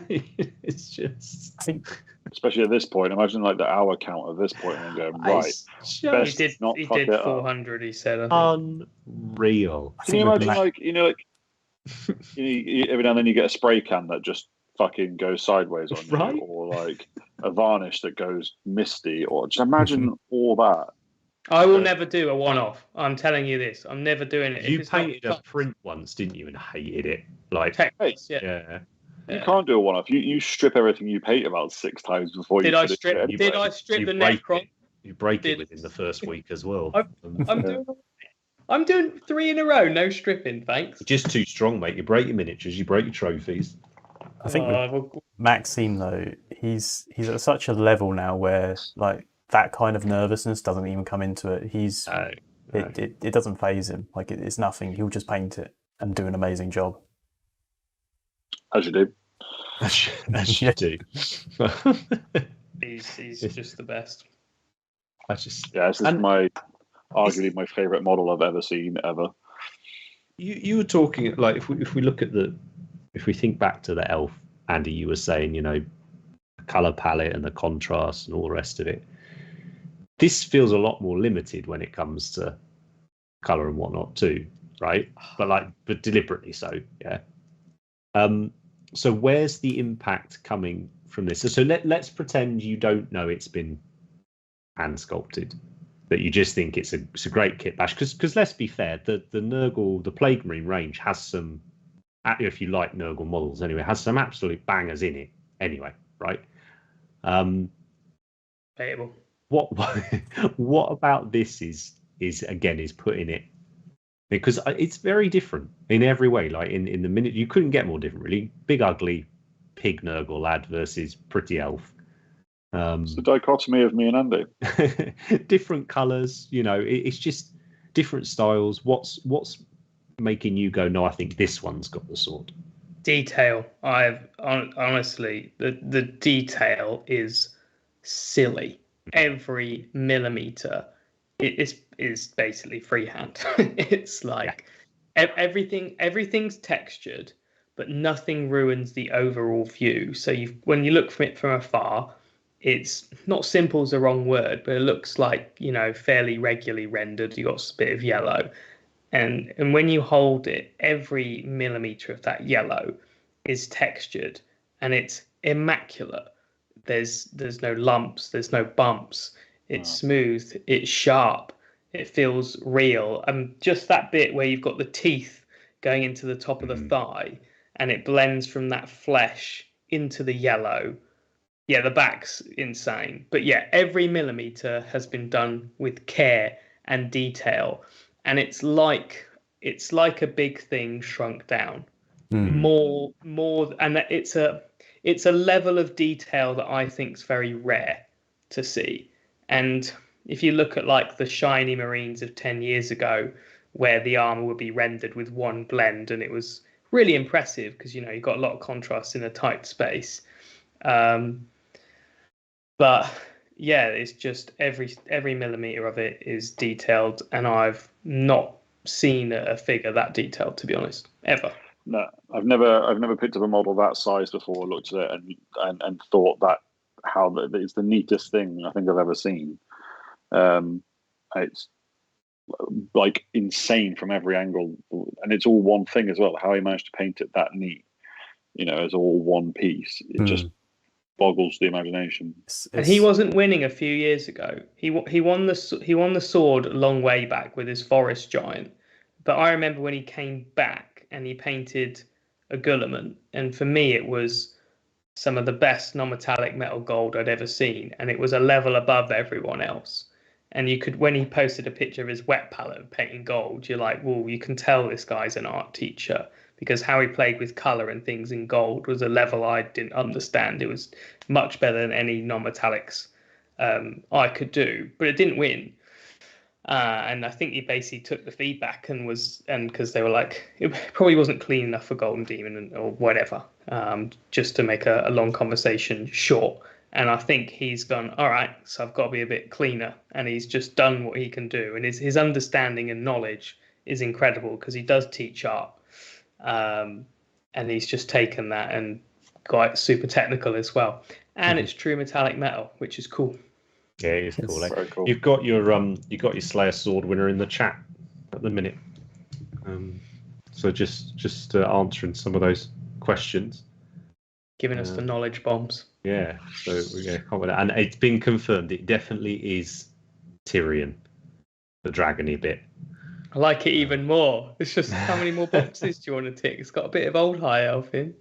It's just, I think, especially at this point, imagine like the hour count at this point and then going, right, he did 400, he said. Unreal. Can you imagine, like, every now and then you get a spray can that just fucking goes sideways on you, or like a varnish that goes misty, or just imagine all that. I will never do a one-off. I'm telling you this. I'm never doing it. You painted a print once, didn't you, and hated it? Like, yeah. You can't do a one-off. You strip everything you paint about 6 times before you. Did I strip the Necron? You break it within the first week as well. I'm doing 3 in a row, no stripping, thanks. You're just too strong, mate. You break your miniatures, you break your trophies. I think Maxime, though, he's at such a level now where like that kind of nervousness doesn't even come into it. It doesn't faze him. Like it's nothing. He'll just paint it and do an amazing job. As you do. As you do. He's just the best. This is arguably my favourite model I've ever seen ever. You were talking, like, if we look at if we think back to the elf, Andy, you were saying, you know, the colour palette and the contrast and all the rest of it. This feels a lot more limited when it comes to colour and whatnot too, right? But deliberately so, yeah. So where's the impact coming from this? So let's pretend you don't know it's been hand sculpted, that you just think it's a great kit bash. Because let's be fair, the Nurgle, the Plague Marine range has some, if you like Nurgle models anyway, has some absolute bangers in it anyway, right? Payable. What about this is putting it, because it's very different in every way. Like in the minute, you couldn't get more different, really. Big ugly pig Nurgle lad versus pretty elf. It's the dichotomy of me and Andy. Different colours, you know. It's just different styles. What's making you go, no, I think this one's got the sword? Detail. Honestly, the detail is silly. Every millimeter is basically freehand. It's like everything's textured, but nothing ruins the overall view. So when you look from it from afar, it's not simple is the wrong word, but it looks like, you know, fairly regularly rendered. You got a bit of yellow, and when you hold it, every millimeter of that yellow is textured, and it's immaculate. There's no lumps, there's no bumps. It's smooth, it's sharp, it feels real. And just that bit where you've got the teeth going into the top of the thigh, and it blends from that flesh into the yellow. Yeah, the back's insane. But yeah, every millimeter has been done with care and detail. And it's like it's like a big thing shrunk down. More, and it's a level of detail that I think is very rare to see. And if you look at like the shiny Marines of 10 years ago, where the armor would be rendered with one blend, and it was really impressive because you got a lot of contrast in a tight space. But yeah, it's just every millimeter of it is detailed, and I've not seen a figure that detailed, to be honest, ever. No, I've never picked up a model that size before, looked at it, and thought that it's the neatest thing I think I've ever seen. It's like insane from every angle, and it's all one thing as well. How he managed to paint it that neat, as all one piece, it just boggles the imagination. And he wasn't winning a few years ago. He won the sword a long way back with his forest giant. But I remember when he came back and he painted a Guilliman, and for me it was some of the best non-metallic metal gold I'd ever seen, and it was a level above everyone else. And you could, when he posted a picture of his wet palette of painting gold, you're like, well, you can tell this guy's an art teacher, because how he played with color and things in gold was a level I didn't understand. It was much better than any non-metallics I could do, but it didn't win. And I think he basically took the feedback and because they were like, it probably wasn't clean enough for Golden Demon or whatever, just to make a long conversation short. And I think he's gone, all right, so I've got to be a bit cleaner. And he's just done what he can do. And his understanding and knowledge is incredible because he does teach art. And he's just taken that and got it super technical as well. And it's true metallic metal, which is cool. Yeah, it's cool. Very cool. You've got your Slayer sword winner in the chat at the minute. So just answering some of those questions, giving us the knowledge bombs. Yeah. So and it's been confirmed. It definitely is Tyrion, the dragony bit. I like it even more. It's just how many more boxes do you want to tick? It's got a bit of old high elf in.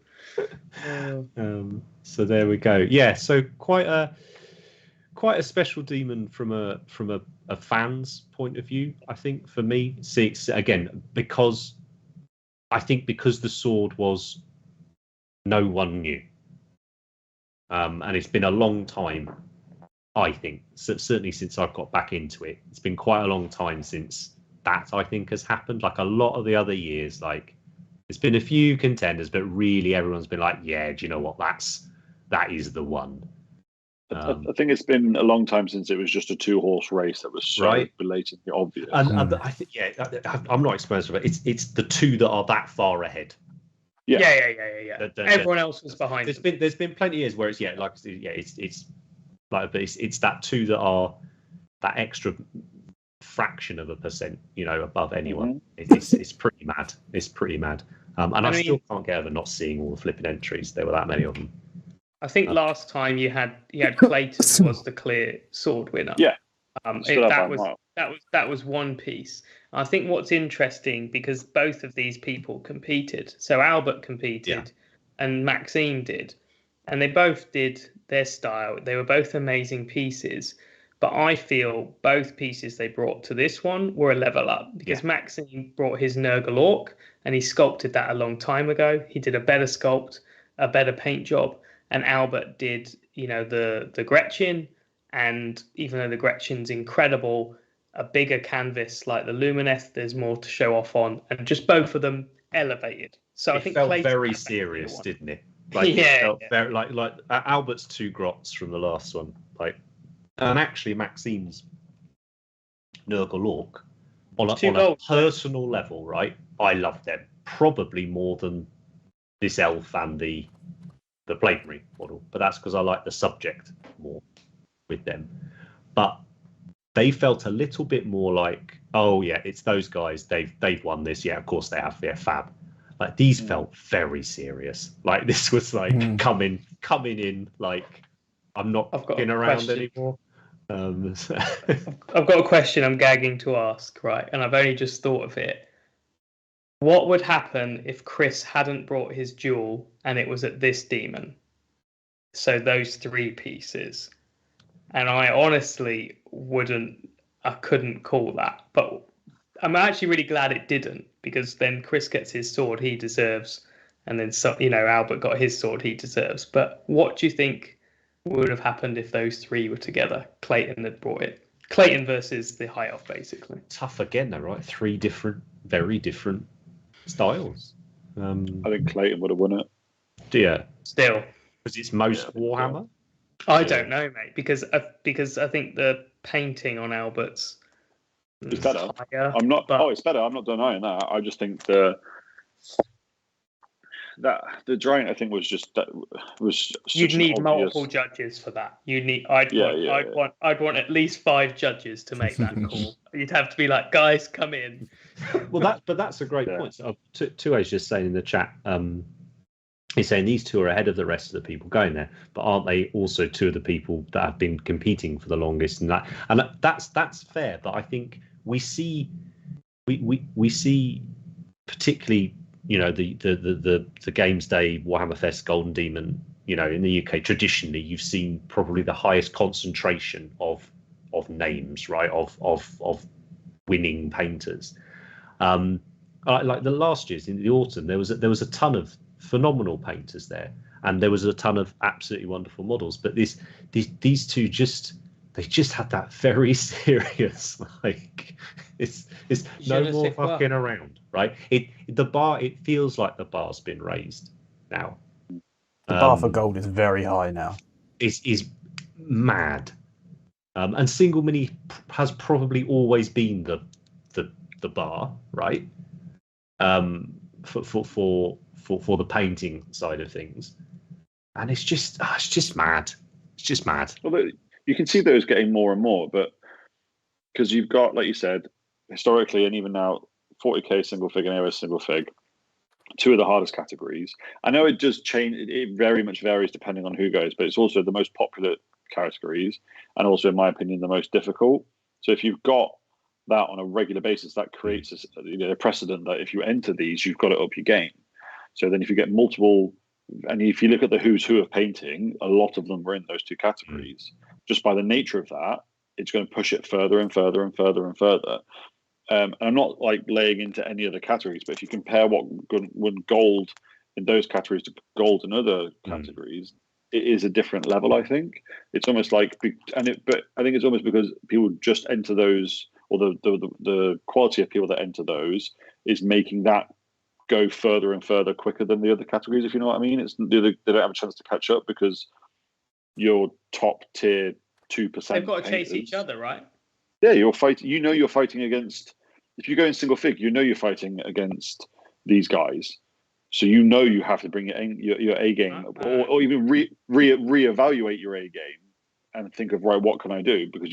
So there we go. Yeah. So quite a special demon from a fan's point of view, I think, for me. See, again, because the sword was no one knew, and it's been a long time. I think certainly since I've got back into it, it's been quite a long time since that I think has happened. Like a lot of the other years, like there's been a few contenders, but really everyone's been like, yeah, do you know what? That is the one. I think it's been a long time since it was just a 2-horse race that was so blatantly obvious. And I think, I'm not experienced with it. It's the two that are that far ahead. Yeah. Everyone else was behind. There's been plenty of years where it's it's that two that are that extra fraction of a percent, above anyone. It's pretty mad. It's pretty mad. And I still can't get over not seeing all the flipping entries. There were that many of them. I think last time you had Clayton was the clear sword winner. Yeah, that was one piece. I think what's interesting, because both of these people competed. So Albert competed, and Maxime did, and they both did their style. They were both amazing pieces, but I feel both pieces they brought to this one were a level up, because Maxime brought his Nurgle Orc, and he sculpted that a long time ago. He did a better sculpt, a better paint job. And Albert did, the Gretchen, and even though the Gretchen's incredible, a bigger canvas like the Lumineth, there's more to show off on, and just both of them elevated. So I think it felt very serious, didn't it? Like it felt very like Albert's 2 grots from the last one, and actually Maxime's Nurgle Orc on a personal level, right? I love them probably more than this elf and the Blade Marine model, but that's because I like the subject more with them. But they felt a little bit more like, oh yeah, it's those guys. They've won this. Yeah, of course they have. They're fab. Like these felt very serious. Like this was like coming in. Like I'm not fucking around anymore. I've got a question I'm gagging to ask, right? And I've only just thought of it. What would happen if Chris hadn't brought his jewel and it was at this demon? So those 3 pieces. And I honestly couldn't call that. But I'm actually really glad it didn't, because then Chris gets his sword he deserves, and then Albert got his sword he deserves. But what do you think would have happened if those three were together? Clayton had brought it. Clayton versus the High Elf, basically. Tough again, though, right? Three very different styles. I think Clayton would have won it. Yeah. Still. Because it's most Warhammer? I don't know, mate, because I think the painting on Albert's is better. Higher, it's better. I'm not denying that. I just think the drawing, I think, was you'd need multiple judges for that. I'd want at least 5 judges to make that call. You'd have to be like, guys, come in. Well, that's a great point. Tua's just saying in the chat, he's saying these two are ahead of the rest of the people going there, but aren't they also two of the people that have been competing for the longest? And that's fair. But I think we see particularly, the Games Day, Warhammer Fest, Golden Demon. In the UK, traditionally, you've seen probably the highest concentration of names, right? Of winning painters. Like the last years in the autumn, there was a ton of phenomenal painters there, and there was a ton of absolutely wonderful models. But these two just had that very serious, like it's no more fucking around, right? It feels like the bar's been raised now. The bar for gold is very high now. Is mad, and single mini has probably always been the bar, right? For the painting side of things, and it's just mad. It's just mad. Well, you can see those getting more and more, but because you've got, like you said, historically and even now, 40k single fig and AOS single fig, two of the hardest categories. I know it does change; it very much varies depending on who goes, but it's also the most popular categories, and also, in my opinion, the most difficult. So if you've got that on a regular basis, that creates a precedent that if you enter these, you've got to up your game. So then if you get multiple, and if you look at the who's who of painting, a lot of them were in those two categories. Just by the nature of that, it's going to push it further and further and further and further. And I'm not like laying into any other categories, but if you compare what won gold in those categories to gold in other categories, it is a different level, I think. It's almost like, but I think it's almost because people just enter those, or the quality of people that enter those is making that go further and further quicker than the other categories, if you know what I mean. They don't have a chance to catch up because your top tier 2%. They've got to chase each other, right? Yeah, you're fighting. You're fighting against. If you go in single fig, you're fighting against these guys. So you have to bring your A game up, or even reevaluate your A game and think of, right, what can I do? Because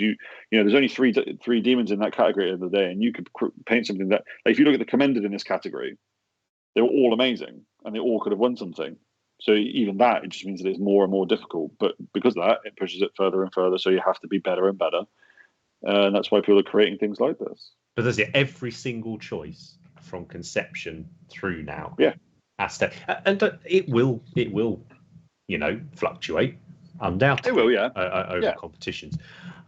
there's only three demons in that category at the end of the day, and you could paint something that, like, if you look at the commended in this category, they were all amazing, and they all could have won something. So even that, it just means that it's more and more difficult. But because of that, it pushes it further and further. So you have to be better and better, and that's why people are creating things like this. But there's every single choice from conception through now. Yeah, and it will, fluctuate. Undoubtedly, it will, over competitions.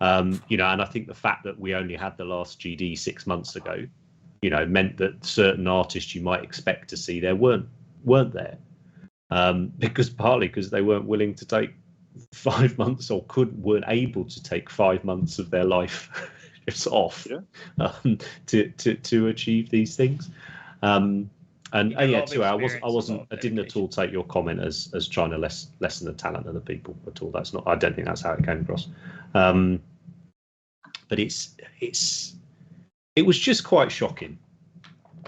And I think the fact that we only had the last GD 6 months ago, meant that certain artists you might expect to see there weren't there, because they weren't willing to take 5 months, or weren't able to take 5 months of their life just off to achieve these things. I didn't at all take your comment as trying to lessen the talent of the people at all. That's not. I don't think that's how it came across. But it was just quite shocking,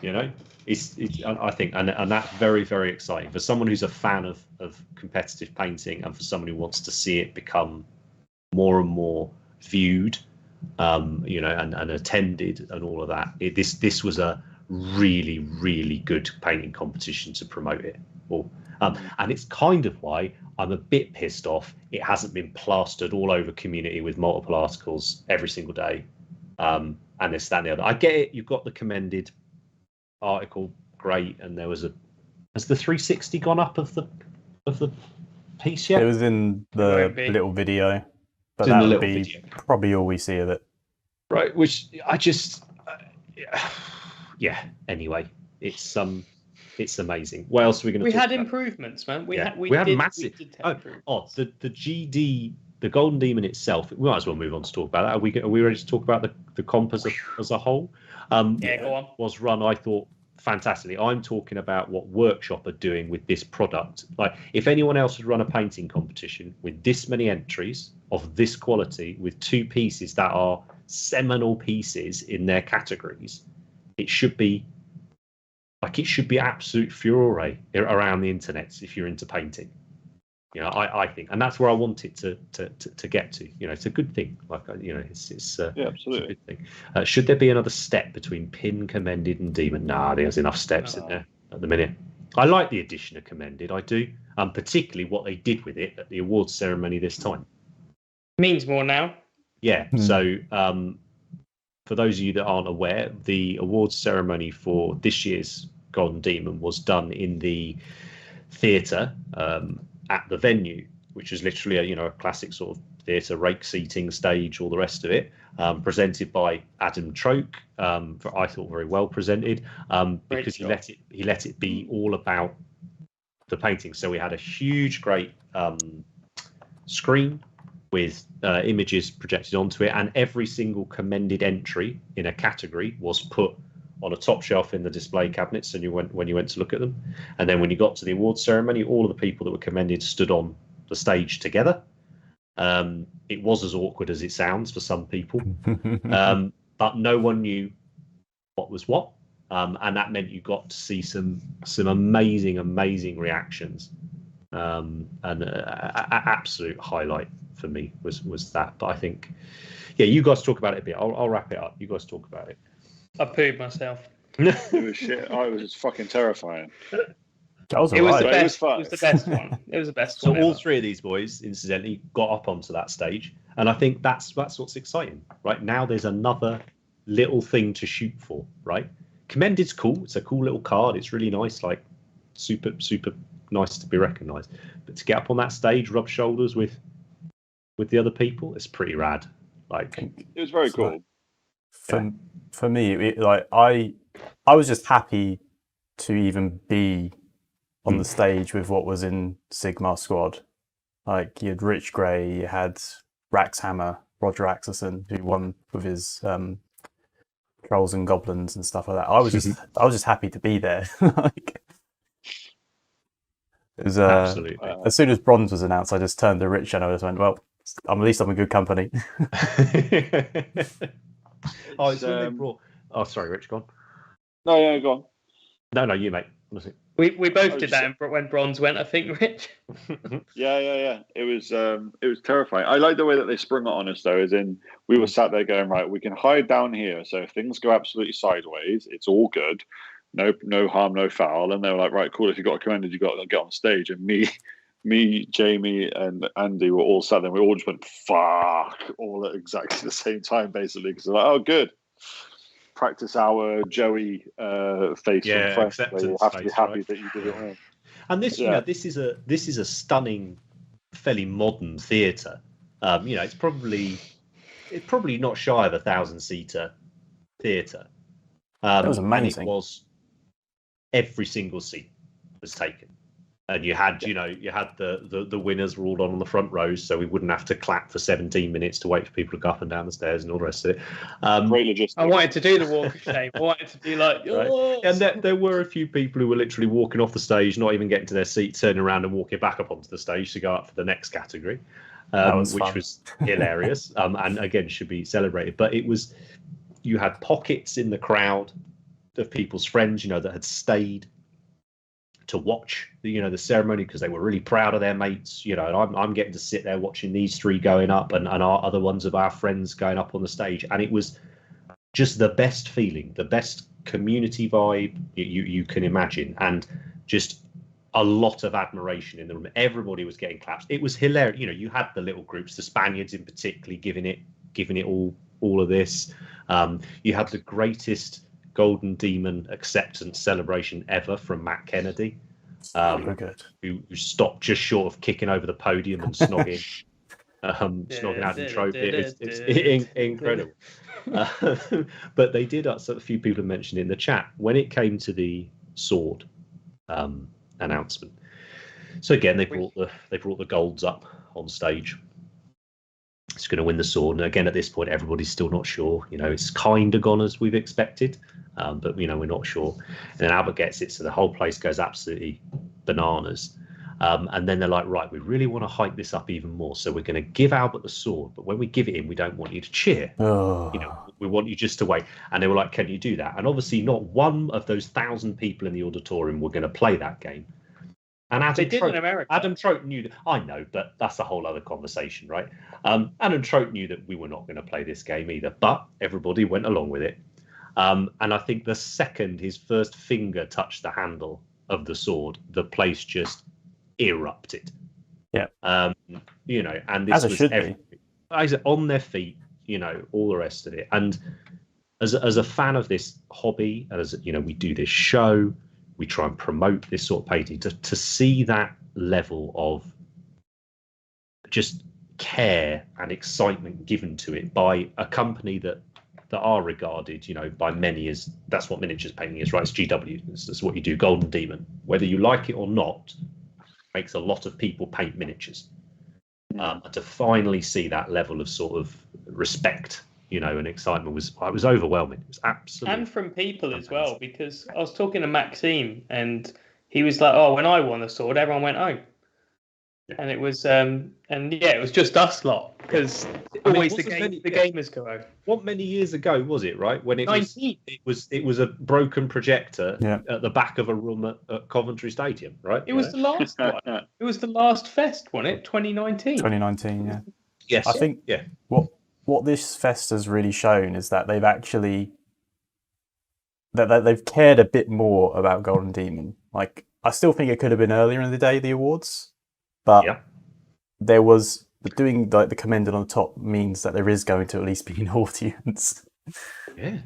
I think, and that's very, very exciting for someone who's a fan of competitive painting, and for someone who wants to see it become more and more viewed, and attended and all of that. This was a really, really good painting competition to promote it all. And it's kind of why I'm a bit pissed off it hasn't been plastered all over community with multiple articles every single day. And this, that, and the other. I get it. You've got the commended article, great. And has the 360 gone up of the piece yet? It was in the little video, but that would be probably all we see of it. Right, which I just, yeah. Anyway, it's amazing. What else are we going to? We had improvements, man. We had massive. The GD, the Golden Demon itself. We might as well move on to talk about that. Are we ready to talk about the comp as a whole? Go on. Was run, I thought, fantastically. I'm talking about what Workshop are doing with this product. Like, if anyone else had run a painting competition with this many entries of this quality, with 2 pieces that are seminal pieces in their categories, it should be absolute furore around the internet if you're into painting. I think, and that's where I want it to get to. It's a good thing. Like, it's absolutely it's a good thing. Should there be another step between Pin, Commended, and Demon? Nah, there's enough steps in there at the minute. I like the addition of Commended. I do, particularly what they did with it at the awards ceremony this time. Means more now. Yeah. So, for those of you that aren't aware, the awards ceremony for this year's Golden Demon was done in the theatre. At the venue, which is literally a classic sort of theatre, rake seating, stage, all the rest of it, presented by Adam Troke, I thought very well presented, because he let it be all about the painting. So we had a huge, great screen with images projected onto it, and every single commended entry in a category was put on a top shelf in the display cabinets, and when you went to look at them. And then when you got to the awards ceremony, all of the people that were commended stood on the stage together. It was as awkward as it sounds for some people, but no one knew what was what, and that meant you got to see some amazing reactions. And an absolute highlight for me was that. But I think, you guys talk about it a bit. I'll wrap it up. You guys talk about it. I pooed myself. It was shit. I was just fucking terrifying. It was the best one. It was the best one. So all 3 of these boys, incidentally, got up onto that stage, and I think that's what's exciting. Right now, there's another little thing to shoot for. Right, Commended's cool. It's a cool little card. It's really nice. Like, super nice to be recognised. But to get up on that stage, rub shoulders with the other people, it's pretty rad. Like, it was very cool. For me, I was just happy to even be on the stage with what was in Sigmar Squad. Like, you had Rich Gray, you had Raxhammer, Roger Axelson, who won with his Trolls and Goblins and stuff like that. I was just happy to be there. Like, it was, absolutely. As soon as bronze was announced, I just turned to Rich and I just went, "Well, at least I'm in good company." It's when they brought. Oh, sorry, Rich, go on. No, go on. No, you, mate. We both did that when bronze went, I think, Rich. Yeah. It was terrifying. I like the way that they sprung it on us, though, as in we were sat there going, right, we can hide down here, so if things go absolutely sideways, it's all good. No harm, no foul. And they were like, right, cool, if you got a Commended, you got to get on stage. And me, Jamie, and Andy were all sat there. We all just went, fuck, all at exactly the same time, basically, because they're like, oh, good. Practice our Joey face from Friends, where you have to be happy that you did it right. And this, this is a stunning, fairly modern theatre. It's probably not shy of 1,000-seater theatre. That was amazing. And it was every single seat was taken. And you had the winners were all on the front rows, so we wouldn't have to clap for 17 minutes to wait for people to go up and down the stairs and all the rest of it. Great logistics. I wanted to do the walk of shame. I wanted to be like, right. And there were a few people who were literally walking off the stage, not even getting to their seat, turning around and walking back up onto the stage to go up for the next category, which was hilarious. And again, should be celebrated. But you had pockets in the crowd of people's friends, that had stayed to watch the ceremony because they were really proud of their mates, and I'm getting to sit there watching these 3 going up and our other ones of our friends going up on the stage, and it was just the best feeling, the best community vibe you can imagine, and just a lot of admiration in the room. Everybody was getting claps. It was hilarious. You had the little groups, the Spaniards in particular, giving it all of this. You had the greatest Golden Demon acceptance celebration ever from Matt Kennedy, good. who stopped just short of kicking over the podium and snogging Snogging Adam Trope. It's incredible. But they did, a few people have mentioned in the chat, when it came to the sword announcement. So again, they brought the golds up on stage. It's going to win the sword, and again at this point, everybody's still not sure. It's kind of gone as we've expected, but we're not sure. And then Albert gets it, so the whole place goes absolutely bananas. And then they're like, right, we really want to hype this up even more, so we're going to give Albert the sword, but when we give it him, we don't want you to cheer. We want you just to wait. And they were like, can you do that? And obviously not one of those 1,000 people in the auditorium were going to play that game. And Adam Trope knew that. I know, but that's a whole other conversation, right? Adam Trope knew that we were not going to play this game either, but everybody went along with it. And I think the second his first finger touched the handle of the sword, the place just erupted. Yeah. And this was everything. On their feet, all the rest of it. And as a fan of this hobby, and as we do this show, we try and promote this sort of painting, to see that level of just care and excitement given to it by a company that are regarded, by many as that's what miniatures painting is, right? It's GW. This is what you do. Golden Demon, whether you like it or not, makes a lot of people paint miniatures. And to finally see that level of sort of respect, and excitement was overwhelming. It was absolutely, and from people as well, because I was talking to Maxime and he was like, "Oh, when I won the sword, everyone went home," and it was it was just us lot, because always the gamers go home. What many years ago was it? Right, when it was a broken projector at the back of a room at Coventry Stadium, right? It was the last one. It was the last fest, wasn't it? 2019. 2019, yeah. Yes, I think what this fest has really shown is that they've actually they've cared a bit more about Golden Demon. Like, I still think it could have been earlier in the day, the awards, but there was doing the commended on the top means that there is going to at least be an audience. Yeah.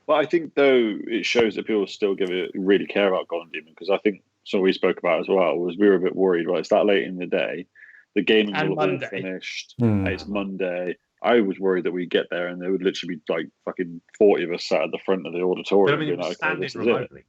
Well, I think though it shows that people still really care about Golden Demon, because I think something we spoke about as well was we were a bit worried. Right, it's that late in the day, the gaming will all finished. It's Monday. I was worried that we'd get there and there would literally be like fucking 40 of us sat at the front of the auditorium. But I mean, it was standing remotely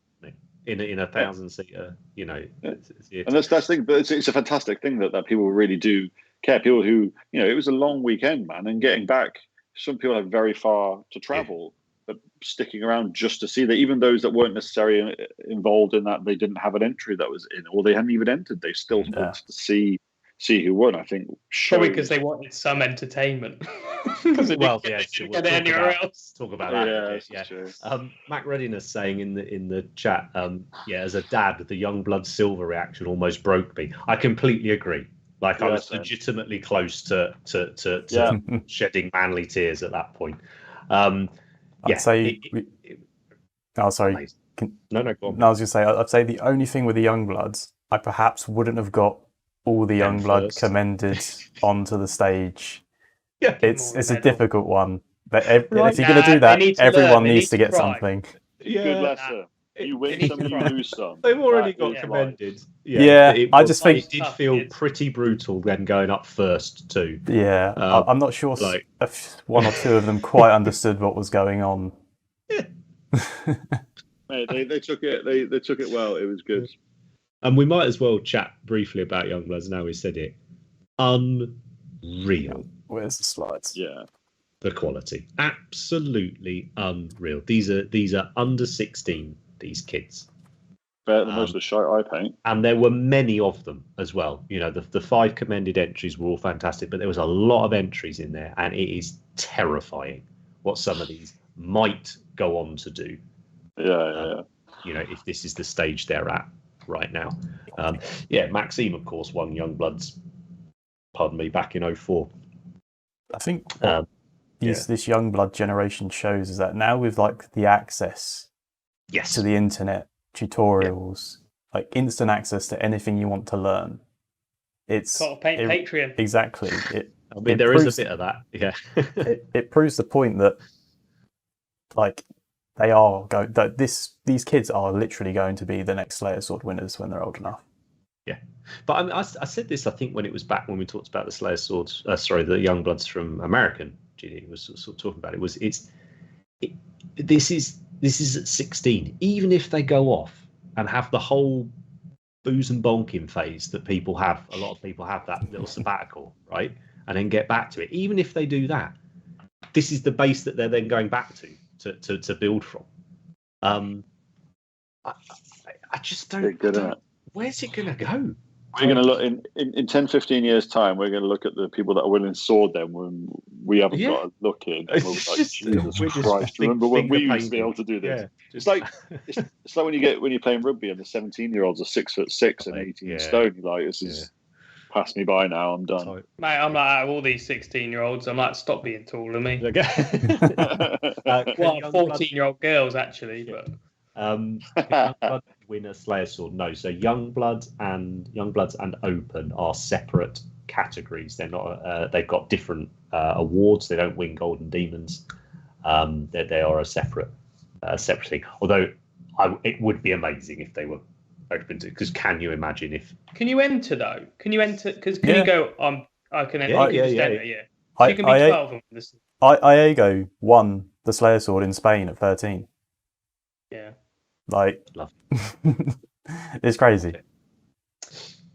in a 1,000-seater, And that's the thing. But it's a fantastic thing that people really do care. People who, it was a long weekend, man, and getting back. Some people have very far to travel, but sticking around just to see that. Even those that weren't necessarily involved in that, they didn't have an entry that was in, or they hadn't even entered. They still wanted to see who won. I think probably because they wanted some entertainment. We'll talk else. about that. Yeah. Mac Readiness saying in the chat, as a dad, the Youngblood Silver reaction almost broke me. I completely agree. Like, I was legitimately close to shedding manly tears at that point. I'd say. Sorry. No, go on. No, I was going to say, I'd say the only thing with the Youngbloods, I perhaps wouldn't have got all the Youngblood commended onto the stage. Yeah, it's a difficult one. But if you're going to do that, everyone needs to get something. Yeah, good lesson. You win some, you lose some. They've already got commended. I just think it did feel pretty brutal then going up first too. Yeah, I'm not sure if one or two of them quite understood what was going on. Mate, they took it. They took it well. It was good. And we might as well chat briefly about Youngbloods now we said it. Unreal. Where's the slides? Yeah. The quality. Absolutely unreal. These are under 16, these kids. Better than most of the shite I paint. And there were many of them as well. The 5 commended entries were all fantastic, but there was a lot of entries in there, and it is terrifying what some of these might go on to do. Yeah. If this is the stage they're at right now. Maxime, of course, won Youngbloods, back in 2004. I think this Youngblood generation shows is that now with the access to the internet, tutorials, instant access to anything you want to learn. It's Patreon. Exactly. There is a bit of that. Yeah. it proves the point that they are these kids are literally going to be the next Slayer Sword winners when they're old enough. Yeah. But I said this, I think, when it was back when we talked about the Slayer Swords, the Youngbloods from American. GD was sort of talking about it. This is at 16. Even if they go off and have the whole booze and bonking phase that people have, a lot of people have that little sabbatical, right, and then get back to it. Even if they do that, this is the base that they're then going back to build from. I just don't. Where's it going to go? We're going to look in 10, 15 years' time. We're going to look at the people that are willing to sword them when we haven't got a look in. And we'll be like, Jesus Christ! Remember when we used to be able to do this? Yeah, it's like when you're playing rugby and the 17-year-olds are 6'6" and 18 stone. You're like, this is pass me by now. I'm done, mate. I'm like, out of all these 16-year-olds, I'm like, stop being taller than me. Well, 14-year-old girls actually, but. Youngblood win a Slayer Sword? No. So Youngbloods and Open are separate categories. They're not. They've got different awards. They don't win Golden Demons. They are a separate thing. Although it would be amazing if they were open to. Because can you imagine if? Can you enter though? Can you enter? Because can you go? I can enter. Yeah. You can be 12 on this. Iago won the Slayer Sword in Spain at 13. Yeah. Like, it's crazy.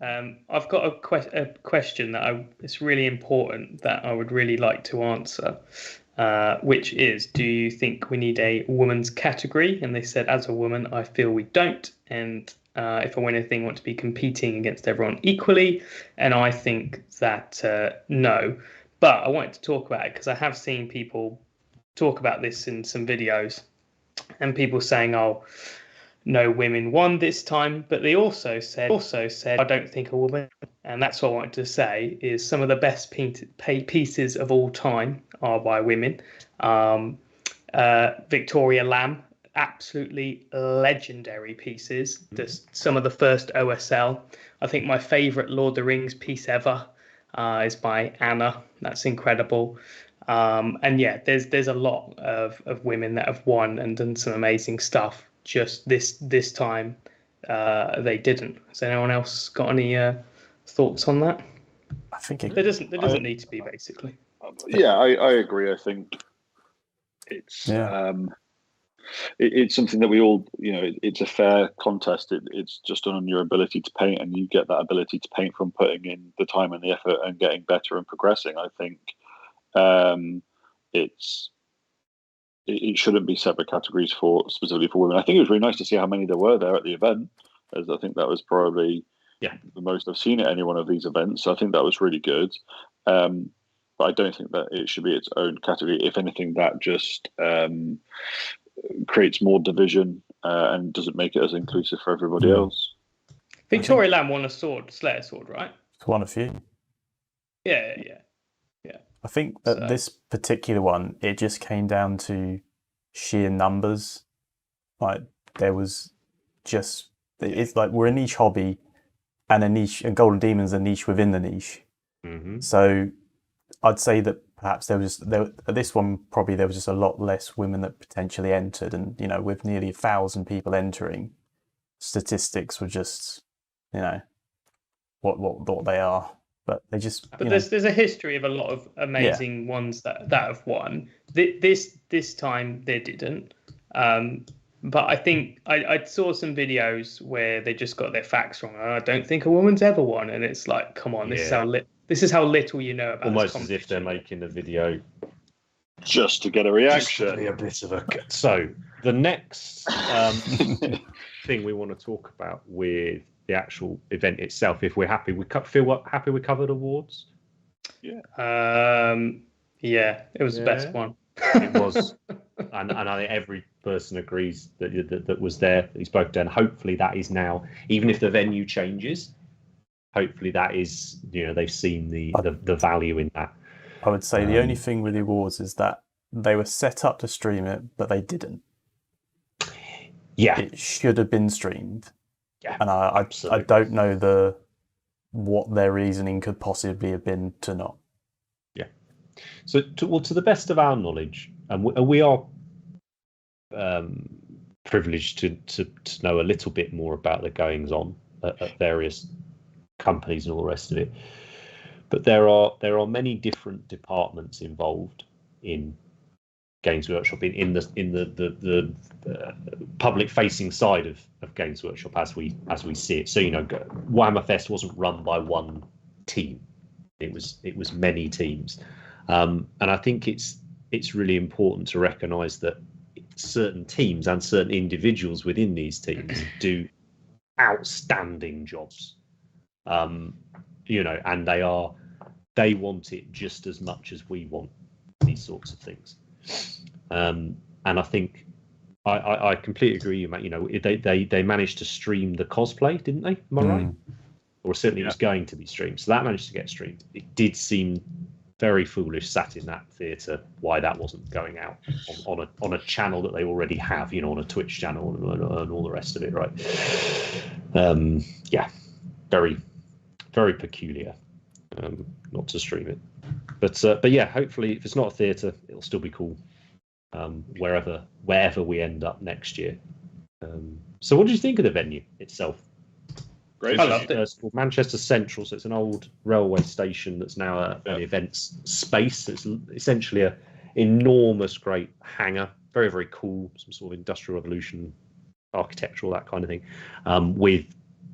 I've got a question that it's really important that I would really like to answer, which is, do you think we need a woman's category? And they said, as a woman, I feel we don't. And if I win anything, I want to be competing against everyone equally. And I think that no. But I wanted to talk about it because I have seen people talk about this in some videos. And people saying, "Oh, no women won this time," but they also said, "I don't think a woman." And that's what I wanted to say is some of the best pieces of all time are by women. Victoria Lamb, absolutely legendary pieces. Some of the first OSL. I think my favourite Lord of the Rings piece ever is by Anna. That's incredible. And yeah, there's a lot of women that have won and done some amazing stuff. Just this time, they didn't. Has anyone else got any thoughts on that? I think there doesn't need to be, basically. Yeah, I agree. I think it's it's something that we all, it's a fair contest. It's just on your ability to paint, and you get that ability to paint from putting in the time and the effort and getting better and progressing. I think. It shouldn't be separate categories specifically for women. I think it was really nice to see how many there were there at the event, as I think that was probably the most I've seen at any one of these events. So I think that was really good. But I don't think that it should be its own category. If anything, that just creates more division and doesn't make it as inclusive for everybody else. Victoria Lamb won a Slayer Sword, right? Won a few. Yeah. I think that this particular one, it just came down to sheer numbers. Like, there was just, it's like we're a niche hobby and a niche, and Golden Demon's a niche within the niche. Mm-hmm. So I'd say that perhaps this one, probably there was just a lot less women that potentially entered. And, with nearly 1,000 people entering, statistics were just, what they are. But they just. But there's a history of a lot of amazing ones that have won. This time they didn't. But I think I saw some videos where they just got their facts wrong. I don't think a woman's ever won, and it's like, come on, this is how little you know about. Almost as if they're making a video just to get a reaction. Just a bit of a. So the next thing we want to talk about with the actual event itself, if we're happy, we happy we covered awards. Yeah. It was the best one. It was, and I think every person agrees that was there, that he spoke to, and hopefully that is now, even if the venue changes, hopefully that is, they've seen the value in that. I would say the only thing with the awards is that they were set up to stream it, but they didn't. Yeah, it should have been streamed. Yeah, and I don't know what their reasoning could possibly have been to not. Yeah. So to the best of our knowledge, and we are privileged to know a little bit more about the goings on at various companies and all the rest of it. But there are many different departments involved in Games Workshop in the public facing side of Games Workshop as we see it. So Warhammer Fest wasn't run by one team; it was many teams, and I think it's really important to recognise that certain teams and certain individuals within these teams do outstanding jobs, and they want it just as much as we want these sorts of things. And I think I completely agree with you, Matt. They managed to stream the cosplay, didn't they? Am I right? Or certainly it was going to be streamed. So that managed to get streamed. It did seem very foolish sat in that theatre why that wasn't going out on a channel that they already have, on a Twitch channel and all the rest of it, right? Very, very peculiar not to stream it. But yeah, hopefully if it's not a theatre, it'll still be cool wherever we end up next year. So what did you think of the venue itself? Great. I loved it. It's called Manchester Central, so it's an old railway station that's now an events space. It's essentially an enormous, great hangar, very, very cool, some sort of industrial revolution architectural, that kind of thing, with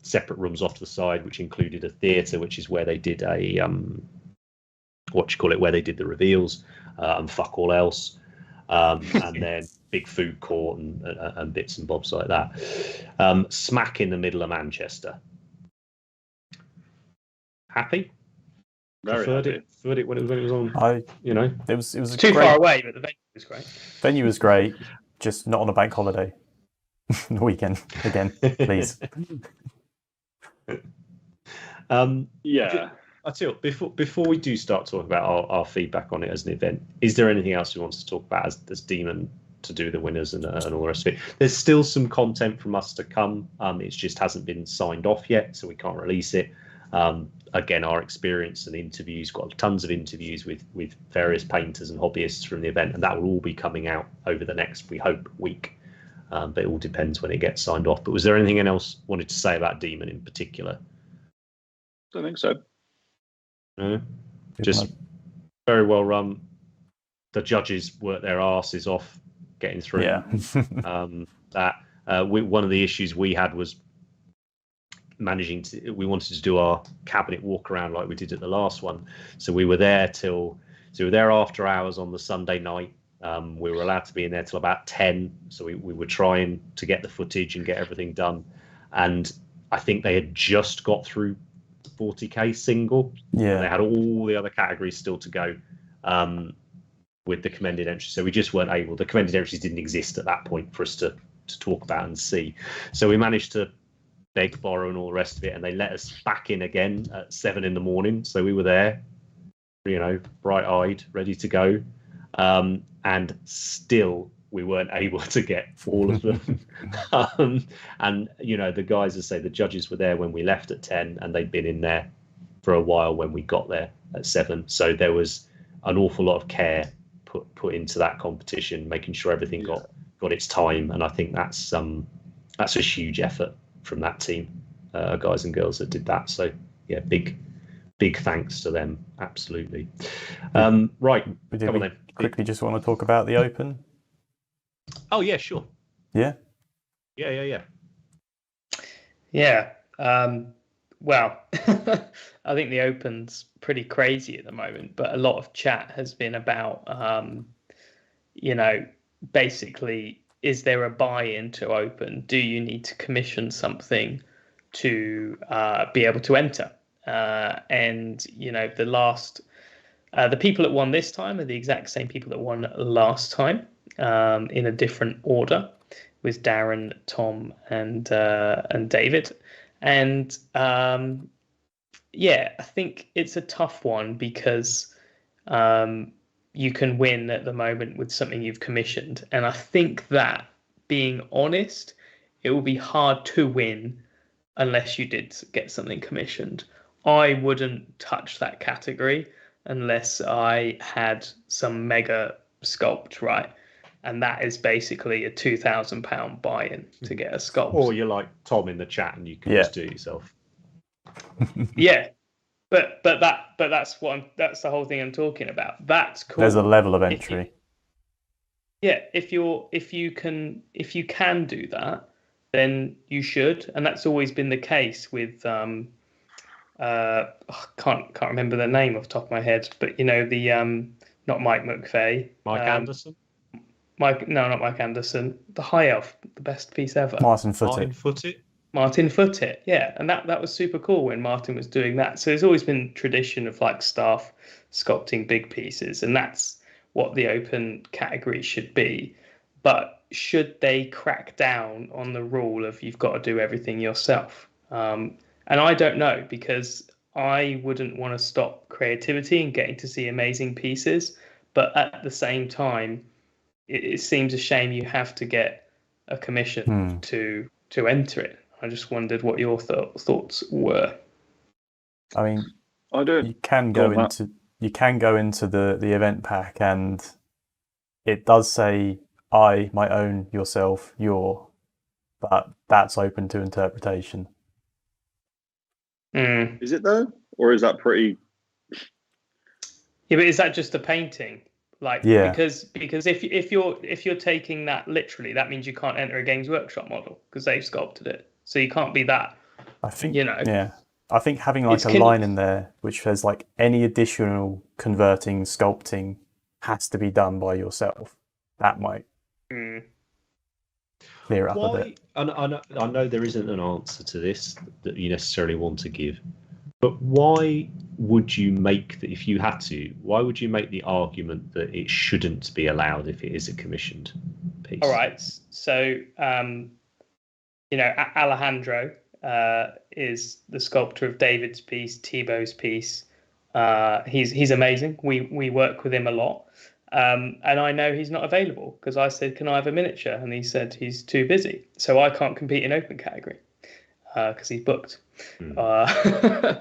separate rooms off to the side, which included a theatre, which is where they did where they did the reveals and fuck all else. And then big food court and bits and bobs like that. Smack in the middle of Manchester. Happy? Very happy. Preferred it when it was on. It was too great. far away, but the venue was great. Venue was great, just not on a bank holiday. The weekend again, please. Yeah. I tell you, before we do start talking about our feedback on it as an event, is there anything else we want to talk about as Demon to do the winners and all the rest of it? There's still some content from us to come. It just hasn't been signed off yet, so we can't release it. Again, our experience and interviews, got tons of interviews with various painters and hobbyists from the event, and that will all be coming out over the next, we hope, week. But it all depends when it gets signed off. But was there anything else you wanted to say about Demon in particular? Don't think so. No, just very well run. The judges worked their asses off getting through. Yeah. One of the issues we had was we wanted to do our cabinet walk around like we did at the last one. So we were there after hours on the Sunday night. We were allowed to be in there till about 10. So we were trying to get the footage and get everything done. And I think they had just got through 40k single. Yeah. They had all the other categories still to go with the commended entries. So we just weren't able. The commended entries didn't exist at that point for us to talk about and see. So we managed to beg, borrow, and all the rest of it, and they let us back in again at 7 a.m. So we were there, bright-eyed, ready to go, and still we weren't able to get all of them. And the guys that say the judges were there when we left at 10, and they'd been in there for a while when we got there at 7. So there was an awful lot of care put into that competition, making sure everything got its time. And I think that's a huge effort from that team, guys and girls that did that. So yeah, big thanks to them. Absolutely. Right. Come on then. Quickly, just want to talk about the Open. Oh yeah, sure. Yeah. Yeah. Well, I think the Open's pretty crazy at the moment, but a lot of chat has been about, basically, is there a buy-in to Open? Do you need to commission something to be able to enter? And the people that won this time are the exact same people that won last time, in a different order, with Darren, Tom, and David. And I think it's a tough one because you can win at the moment with something you've commissioned. And I think that, being honest, it will be hard to win unless you did get something commissioned. I wouldn't touch that category unless I had some mega sculpt, right? And that is basically a £2,000 buy-in to get a sculpt. Or you're like Tom in the chat and you can just do it yourself. Yeah, but that's that's the whole thing I'm talking about. That's cool. There's a level of entry. If you can do that, then you should, and that's always been the case with can't remember the name off the top of my head, but you know the not Mike McVeigh, Mike Anderson. Not Mike Anderson. The High Elf, the best piece ever. Martin Foote. Martin Foote, yeah, and that was super cool when Martin was doing that. So there's always been tradition of like staff sculpting big pieces, and that's what the open category should be. But should they crack down on the rule of you've got to do everything yourself? And I don't know, because I wouldn't want to stop creativity and getting to see amazing pieces, but at the same time, it seems a shame you have to get a commission to enter it. I just wondered what your thoughts were. I mean, you can go into the event pack, and it does say I, my own, yourself, your, but that's open to interpretation. Is it though, or is that pretty? Yeah, but is that just a painting? Like, yeah. Because if you're taking that literally, that means you can't enter a Games Workshop model because they've sculpted it. So you can't be that. I think, yeah. I think having like a line in there which says like any additional converting, sculpting has to be done by yourself. That might clear up a bit. I know there isn't an answer to this that you necessarily want to give, but why would you make that if you had to? Why would you make the argument that it shouldn't be allowed if it is a commissioned piece? All right. So, Alejandro is the sculptor of David's piece, Thibaut's piece. He's amazing. We work with him a lot. And I know he's not available because I said, can I have a miniature? And he said he's too busy. So I can't compete in open category because he's booked. And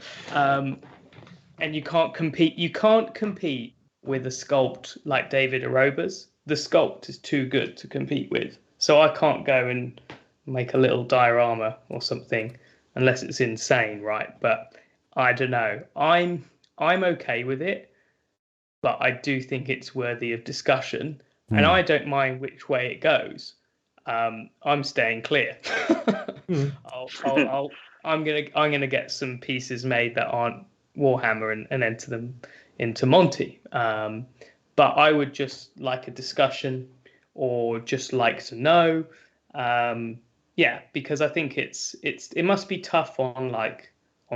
you can't compete. You can't compete with a sculpt like David Aroba's. The sculpt is too good to compete with. So I can't go and make a little diorama or something unless it's insane, right? But I don't know. I'm okay with it, but I do think it's worthy of discussion, and I don't mind which way it goes. I'm staying clear. I'm gonna get some pieces made that aren't Warhammer and enter them into Monty. But I would just like a discussion, or just like to know. Because I think it must be tough on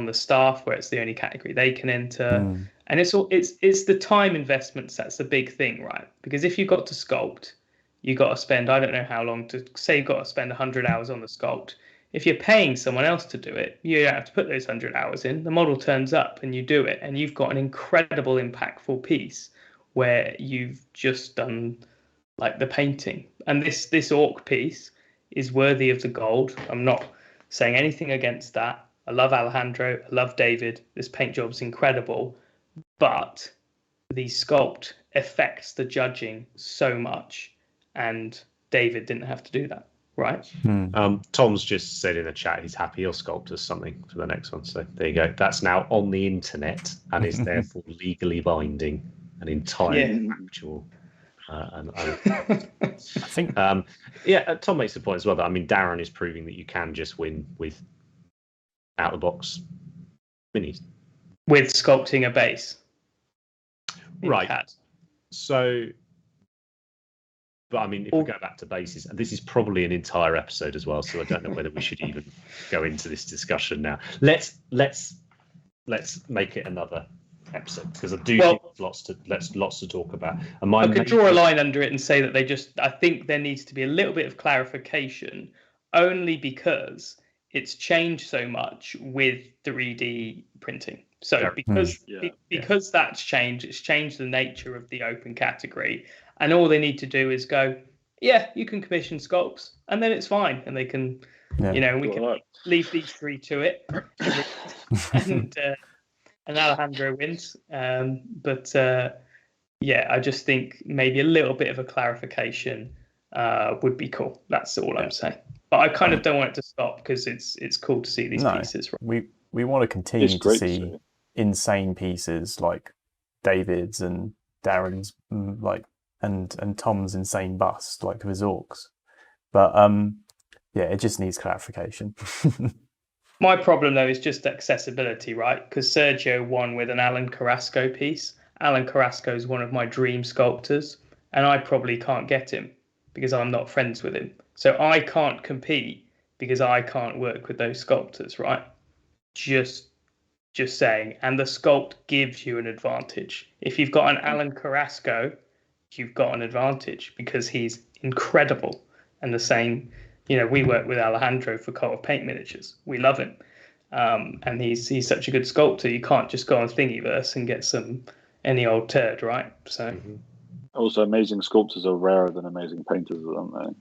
the staff where it's the only category they can enter. And it's the time investments that's the big thing, right? Because if you've got to sculpt, you got to spend, I don't know how long, to say you've got to spend 100 hours on the sculpt. If you're paying someone else to do it, you don't have to put those 100 hours in. The model turns up and you do it, and you've got an incredible, impactful piece where you've just done like the painting. And this orc piece is worthy of the gold. I'm not saying anything against that. I love Alejandro. I love David. This paint job's incredible. But the sculpt affects the judging so much, and David didn't have to do that, right? Tom's just said in the chat he's happy he'll sculpt us something for the next one. So there you go. That's now on the internet and is therefore legally binding and entirely factual. I think, Tom makes the point as well that Darren is proving that you can just win with out of the box minis with sculpting a base, right? CAD. So, but if we go back to bases, and this is probably an entire episode as well, so I don't know whether we should even go into this discussion now. Let's make it another episode, because I do think there's lots to talk about. And I could draw a line under it and say that I think there needs to be a little bit of clarification, only because it's changed so much with 3D printing. So because that's changed, it's changed the nature of the open category, and all they need to do is go, you can commission sculpts, and then it's fine, and they can, we can leave these three to it, and Alejandro wins. I just think maybe a little bit of a clarification would be cool. That's all I'm saying. But I kind of don't want it to stop, because it's cool to see these pieces. We we want to continue to great see insane pieces like David's and Darren's, and Tom's insane bust, like with his orcs. But it just needs clarification. My problem, though, is just accessibility, right? Because Sergio won with an Alan Carrasco piece. Alan Carrasco is one of my dream sculptors, and I probably can't get him because I'm not friends with him. So I can't compete because I can't work with those sculptors, right? Just saying. And the sculpt gives you an advantage. If you've got an Alan Carrasco, you've got an advantage because he's incredible. And the same, we work with Alejandro for Cult of Paint miniatures. We love him. And he's such a good sculptor. You can't just go on Thingiverse and get any old turd, right? So also, amazing sculptors are rarer than amazing painters, aren't they?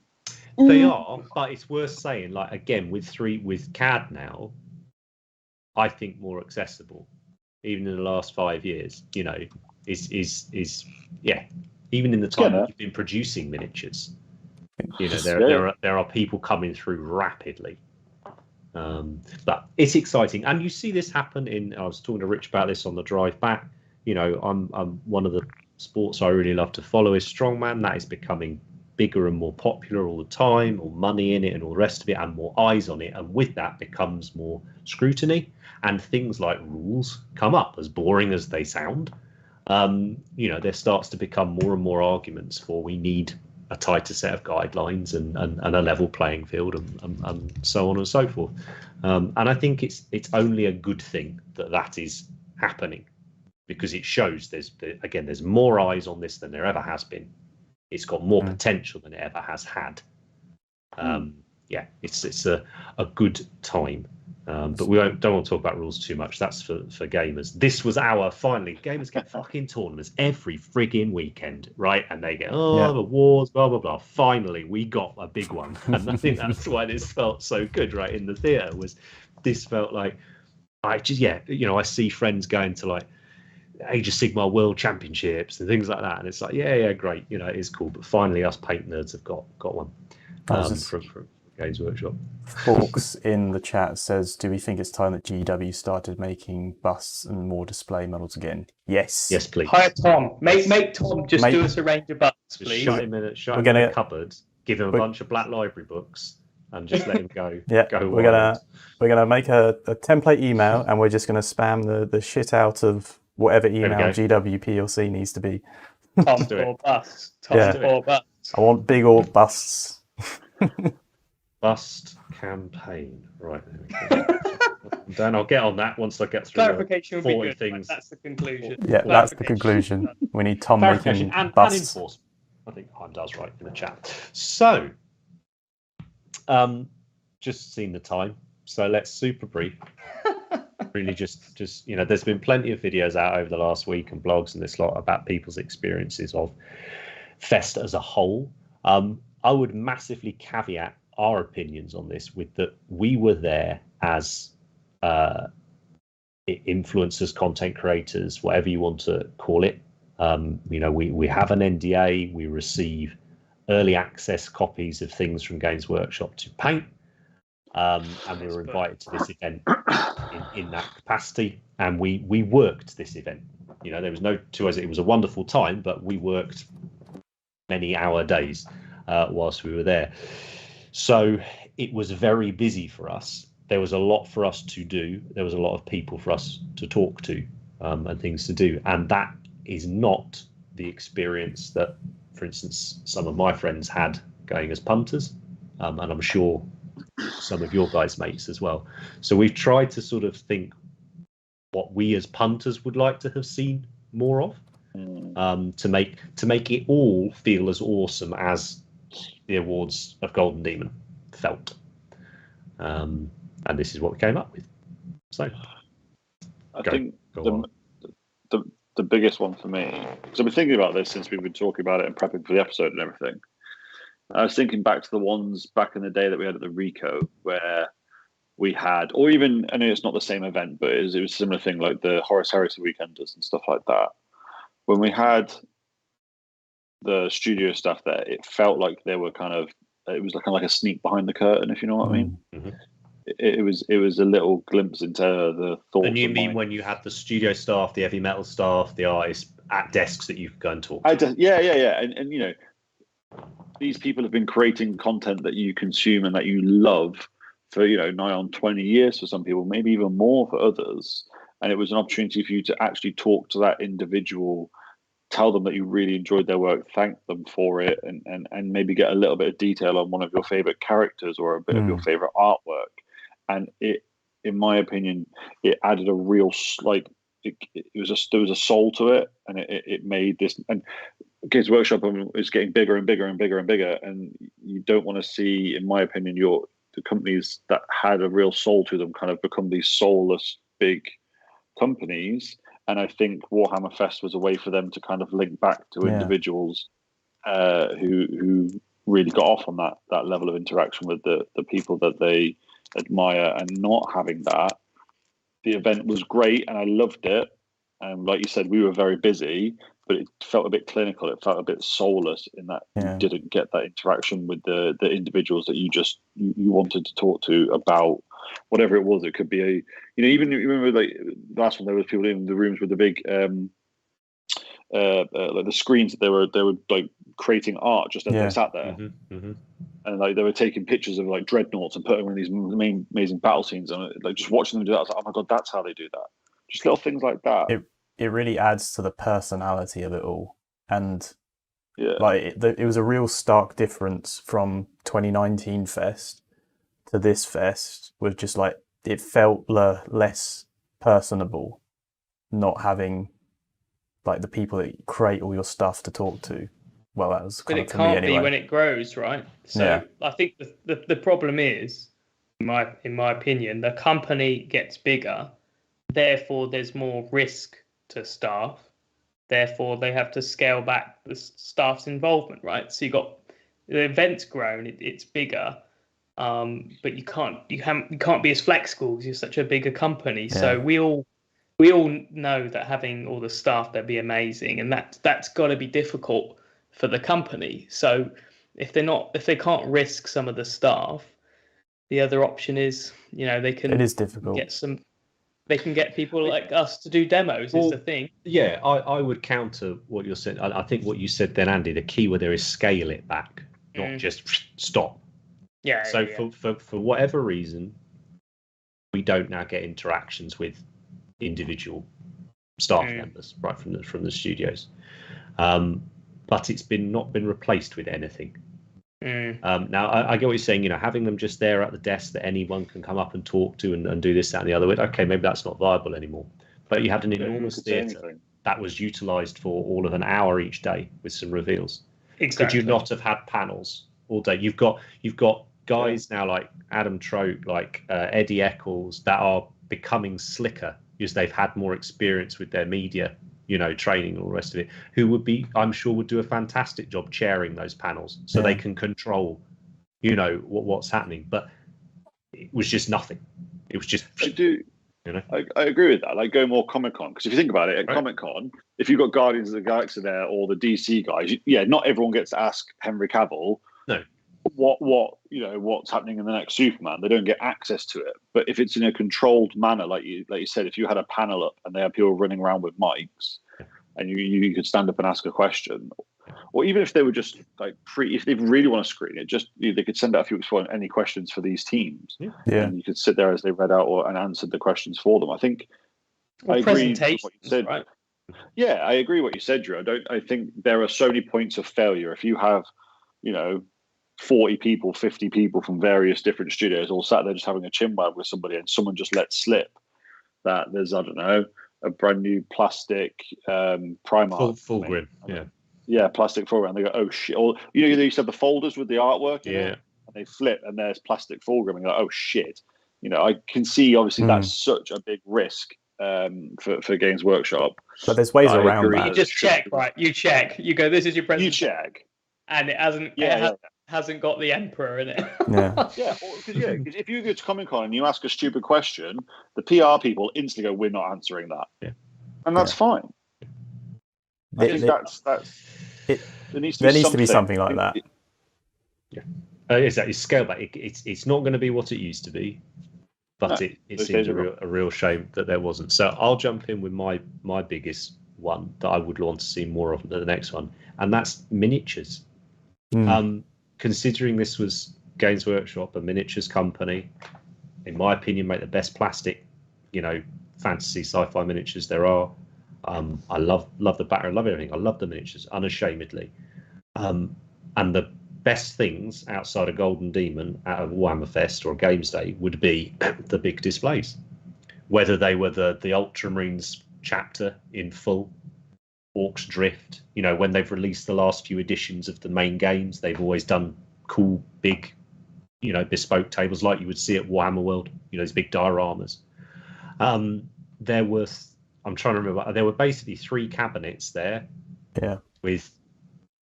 They are, but it's worth saying, like, again, with CAD now, I think more accessible, even in the last 5 years. Is even in the time that you've been producing miniatures, there are people coming through rapidly. But it's exciting, and you see this happen I was talking to Rich about this on the drive back. I'm one of the sports I really love to follow is strongman. That is becoming bigger and more popular all the time, more money in it and all the rest of it, and more eyes on it. And with that becomes more scrutiny, and things like rules come up, as boring as they sound. There starts to become more and more arguments for we need a tighter set of guidelines and a level playing field and so on and so forth. And I think it's only a good thing that is happening, because it shows there's more eyes on this than there ever has been. It's got more potential than it ever has had. It's a good time. But we don't want to talk about rules too much. That's for gamers. This was finally, gamers get fucking tournaments every frigging weekend, right? And they get, awards, blah, blah, blah. Finally, we got a big one. And I think that's why this felt so good, right? In the theatre this felt like, I see friends going to like Age of Sigmar World Championships and things like that. And it's like, great. It is cool. But finally, us paint nerds have got one from Games Workshop. Forks in the chat says, do we think it's time that GW started making busts and more display models again? Yes. Yes, please. Hire Tom. Make Tom do us a range of busts, please. Shut him in a cupboard, give him a bunch of black library books, and just let him go. We're gonna make a template email, and we're just gonna spam the shit out of whatever email GW PLC needs to be. Tom or busts. Or busts. I want big orc busts. Bust campaign. Right. Then I'll get on that once I get through clarification 40 would be good, things. That's the conclusion. Yeah, that's the conclusion. We need Tom making busts. And I think Heimdall's right in the chat. So, just seen the time. So let's super brief. Really just there's been plenty of videos out over the last week and blogs and this lot about people's experiences of Fest as a whole. I would massively caveat our opinions on this with that we were there as influencers, content creators, whatever you want to call it. We have an NDA. We receive early access copies of things from Games Workshop to paint, and we were invited to this event in that capacity, and we worked this event. There was no two ways. It was a wonderful time, but we worked many hour days whilst we were there. So it was very busy for us. There was a lot for us to do. There was a lot of people for us to talk to and things to do. And that is not the experience that, for instance, some of my friends had going as punters. And I'm sure some of your guys' mates as well. So we've tried to sort of think what we as punters would like to have seen more of, to make it all feel as awesome as the awards of Golden Demon felt, and this is what we came up with. So I think the biggest one for me, because I've been thinking about this since we've been talking about it and prepping for the episode and everything. I was thinking back to the ones back in the day that we had at the Rico, where we had, or even, I know it's not the same event, but it was a similar thing, like the Horace Heresy Weekenders and stuff like that. When we had the studio stuff there, it felt like they were it was like a sneak behind the curtain, if you know what I mean. it was a little glimpse into the thoughts. And you mean when you had the studio staff, the heavy metal staff, the artists at desks that you could go and talk to? Yeah. And you know, these people have been creating content that you consume and that you love for, you know, nigh on 20 years for some people, maybe even more for others. And it was an opportunity for you to actually talk to that individual, tell them that you really enjoyed their work, thank them for it, and maybe get a little bit of detail on one of your favorite characters or a bit of your favorite artwork. And it, in my opinion, it added a real, like, there was a soul to it, and it made this. And Games Workshop is getting bigger and bigger and bigger and bigger, and you don't want to see, in my opinion, the companies that had a real soul to them kind of become these soulless big companies. And I think Warhammer Fest was a way for them to kind of link back to individuals who really got off on that level of interaction with the people that they admire. And not having that, the event was great and I loved it. And like you said, we were very busy, but it felt a bit clinical. It felt a bit soulless in that you didn't get that interaction with the individuals that you wanted to talk to about whatever it was. It could be even remember, like last one, there was people in the rooms with the big like the screens that they were like creating art just as they sat there, and like they were taking pictures of like dreadnoughts and putting them in these amazing battle scenes, and like just watching them do that, I was like, oh my god, that's how they do that. Just little things like that. It really adds to the personality of it all, and like it was a real stark difference from 2019 Fest to this Fest, with just like it felt less personable, not having like the people that create all your stuff to talk to. Well, that was kind of for me anyway. But it can't be when it grows, right? So I think the problem is, in my opinion, the company gets bigger, therefore there's more risk to staff, therefore they have to scale back the staff's involvement, right? So you got the event's grown, it's bigger, but you can't be as flexible because you're such a bigger company. So we all know that having all the staff, that'd be amazing, and that's got to be difficult for the company. So if they can't risk some of the staff, the other option is, they can. It is difficult. They can get people like us to do demos. Is the thing. Yeah, I would counter what you're saying. I think what you said then, Andy, the key word there is scale it back, not just stop. Yeah. So for whatever reason, we don't now get interactions with individual staff members right from the studios, but it's not been replaced with anything. Now I get what you're saying. Having them just there at the desk that anyone can come up and talk to and do this, that, and the other. Okay, maybe that's not viable anymore. But you had an enormous theatre that was utilised for all of an hour each day with some reveals. Exactly. Could you not have had panels all day? You've got guys now like Adam Trout, like Eddie Eccles, that are becoming slicker because they've had more experience with their media, training and all the rest of it, who I'm sure would do a fantastic job chairing those panels so they can control, what's happening. But it was just nothing. It was just. I agree with that. Like, go more Comic-Con, because if you think about it, at Comic-Con, if you've got Guardians of the Galaxy there or the DC guys, not everyone gets to ask Henry Cavill. No. What's happening in the next Superman? They don't get access to it. But if it's in a controlled manner, like you said, if you had a panel up and they had people running around with mics, and you could stand up and ask a question, or even if they were just like if they really want to screen it, just they could send out if you want any questions for these teams, and you could sit there as they read out and answered the questions for them. I think I agree with what you said. Right? Yeah, I agree with what you said, Drew. I think there are so many points of failure. If you have, 40 people, 50 people from various different studios all sat there just having a chinwag with somebody, and someone just lets slip that there's, I don't know, a brand new plastic Primark. Full grid, Yeah, plastic fulgrim. And they go, oh shit. Or, they used to have the folders with the artwork in it, and they flip and there's plastic fulgrim, and you're like, oh shit. I can see, obviously, that's such a big risk for Games Workshop. But there's ways around that. You just check, right? You check. You go, this is your presentation. You check. And it hasn't got the Emperor in it. Because if you go to Comic-Con and you ask a stupid question, the PR people instantly go, we're not answering that. And that's fine. I think there needs to be something like that. Exactly. Scale back. It's not going to be what it used to be. but it seems a real shame that there wasn't. So I'll jump in with my biggest one that I would want to see more of than the next one, and that's miniatures. Considering this was Games Workshop, a miniatures company, in my opinion, make the best plastic, fantasy sci-fi miniatures there are. I love the background, love everything. I love the miniatures unashamedly. And the best things outside of Golden Demon, out of Warhammer Fest or Games Day, would be the big displays. Whether they were the Ultramarines chapter in full, Orcs Drift, when they've released the last few editions of the main games, they've always done cool, big, bespoke tables like you would see at Warhammer World, these big dioramas. There was, I'm trying to remember, there were basically 3 cabinets there, with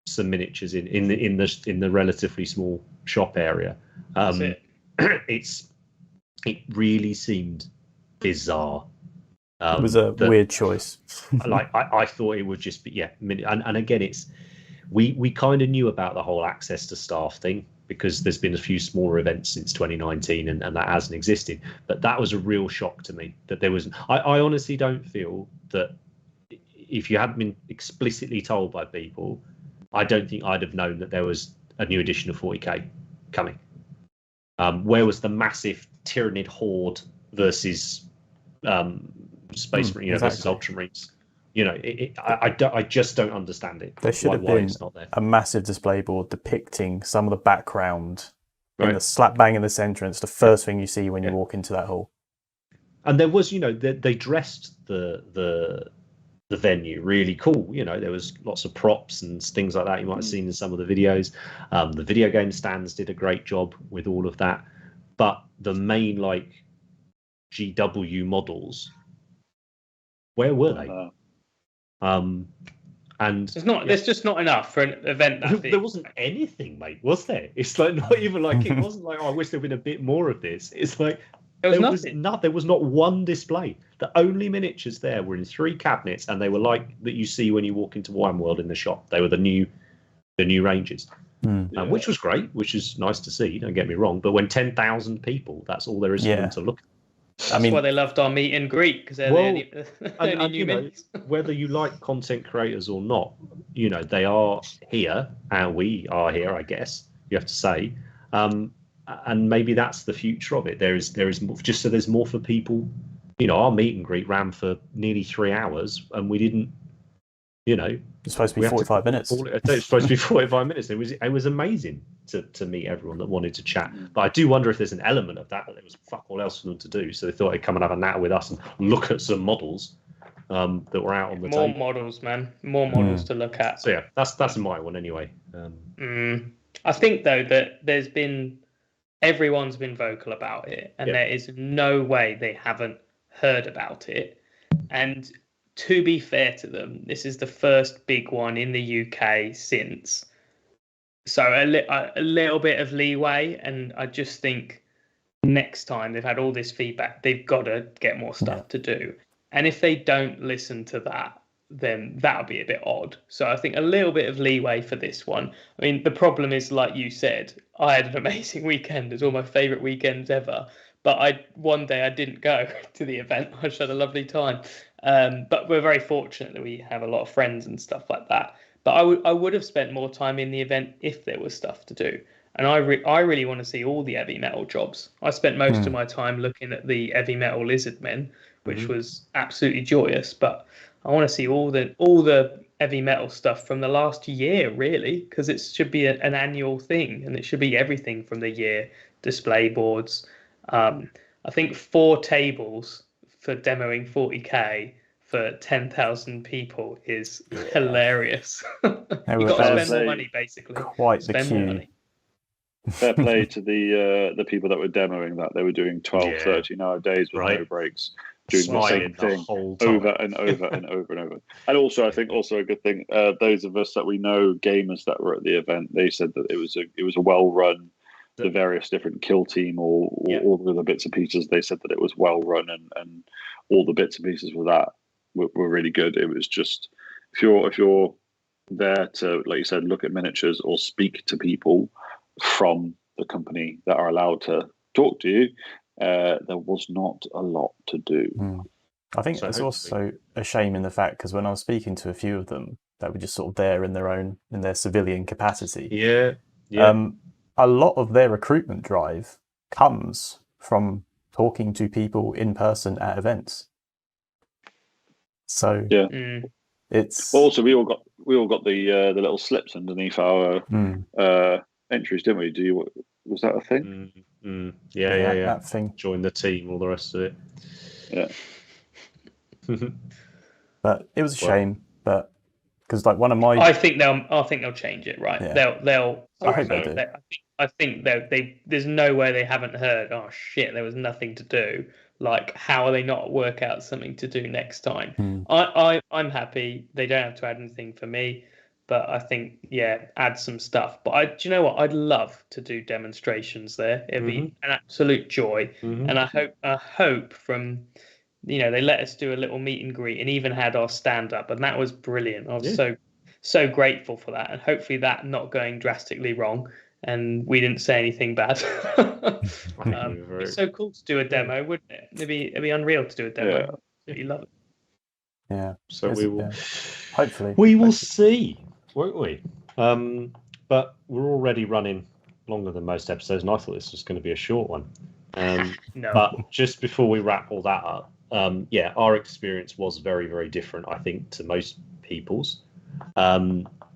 some miniatures in the relatively small shop area. It really seemed bizarre. It was a weird choice. I thought it would just be and again, we kind of knew about the whole access to staff thing because there's been a few smaller events since 2019 and that hasn't existed. But that was a real shock to me that there wasn't. I honestly don't feel that if you hadn't been explicitly told by people, I don't think I'd have known that there was a new edition of 40k coming. Where was the massive Tyrannid Horde versus Space Marine, versus Ultramarines? I just don't understand it. There should have been a massive display board depicting some of the background in the slap bang in the centre. It's the first thing you see when you walk into that hall. And there was, they dressed the venue really cool. There was lots of props and things like that you might have seen in some of the videos. The video game stands did a great job with all of that, but the main GW models, where were they? And there's just not enough for an event that big. There wasn't anything, mate, was there? It's not even it wasn't I wish there'd been a bit more of this. It's there was not one display. The only miniatures there were in 3 cabinets, and they were that you see when you walk into Warhammer World in the shop. They were the new ranges, which was great, which is nice to see. Don't get me wrong, but when 10,000 people, that's all there is for them to look at. That's why they loved our meet and greet, because they're the only new minutes. Whether you like content creators or not, they are here, and we are here, I guess you have to say. And maybe that's the future of it. There is more, just so there's more for people. Our meet and greet ran for nearly 3 hours, and we didn't. It's supposed to be 45 minutes. It's supposed to be 45 minutes. It was amazing to meet everyone that wanted to chat. But I do wonder if there's an element of that there was fuck all else for them to do. So they thought they'd come and have a natter with us and look at some models that were out on the table. More models, man. More models to look at. So yeah, that's my one anyway. I think though that everyone's been vocal about it, and there is no way they haven't heard about it. And to be fair to them, this is the first big one in the UK since. So a little bit of leeway, and I just think next time they've had all this feedback, they've got to get more stuff to do. And if they don't listen to that, then that'll be a bit odd. So I think a little bit of leeway for this one. I mean, the problem is, like you said, I had an amazing weekend. It's all my favourite weekends ever. But one day I didn't go to the event. I just had a lovely time. But we're very fortunate that we have a lot of friends and stuff like that. But I would have spent more time in the event if there was stuff to do. And I really want to see all the heavy metal jobs. I spent most of my time looking at the heavy metal lizard men, which was absolutely joyous. But I want to see all the heavy metal stuff from the last year, really, because it should be an annual thing, and it should be everything from the year. Display boards. I think 4 tables for demoing 40k for 10,000 people is hilarious. You've got to spend more money, basically. Quite the queue. Fair play to the people that were demoing that. They were doing 12, 13-hour days with no breaks, doing the same thing over and over and over and over. And also, I think a good thing, those of us that we know, gamers that were at the event, they said that it was a well-run, the various different kill team or all the other bits and pieces. They said that it was well-run and all the bits and pieces with that were really good. It was just, if you're there to, like you said, look at miniatures or speak to people from the company that are allowed to talk to you, there was not a lot to do. I think So it's hopefully- also a shame in the fact, because when I was speaking to a few of them that were just sort of there in their civilian capacity, Yeah. a lot of their recruitment drive comes from talking to people in person at events. So Yeah. it's Also, we all got the little slips underneath our entries, didn't we? Was that a thing? Yeah. That thing. Join the team, all the rest of it. Yeah. But it was a shame, but because like one of my, I think they'll change it, right? Yeah. They'll. I hope they do. I think there's no way they haven't heard. Oh shit, there was nothing to do. Like, how are they not work out something to do next time? I'm happy. They don't have to add anything for me, but I think add some stuff. But do you know what? I'd love to do demonstrations there. It'd be an absolute joy, and I hope from. They let us do a little meet and greet and even had our stand up, and that was brilliant. I was so grateful for that, and hopefully that not going drastically wrong and we didn't say anything bad. It's so cool to do a demo, wouldn't it? It'd be unreal to do a demo. You love it. Yeah. So we will hopefully see, won't we? But we're already running longer than most episodes, and I thought this was going to be a short one. No. But just before we wrap all that up, our experience was very, very different, I think, to most people's.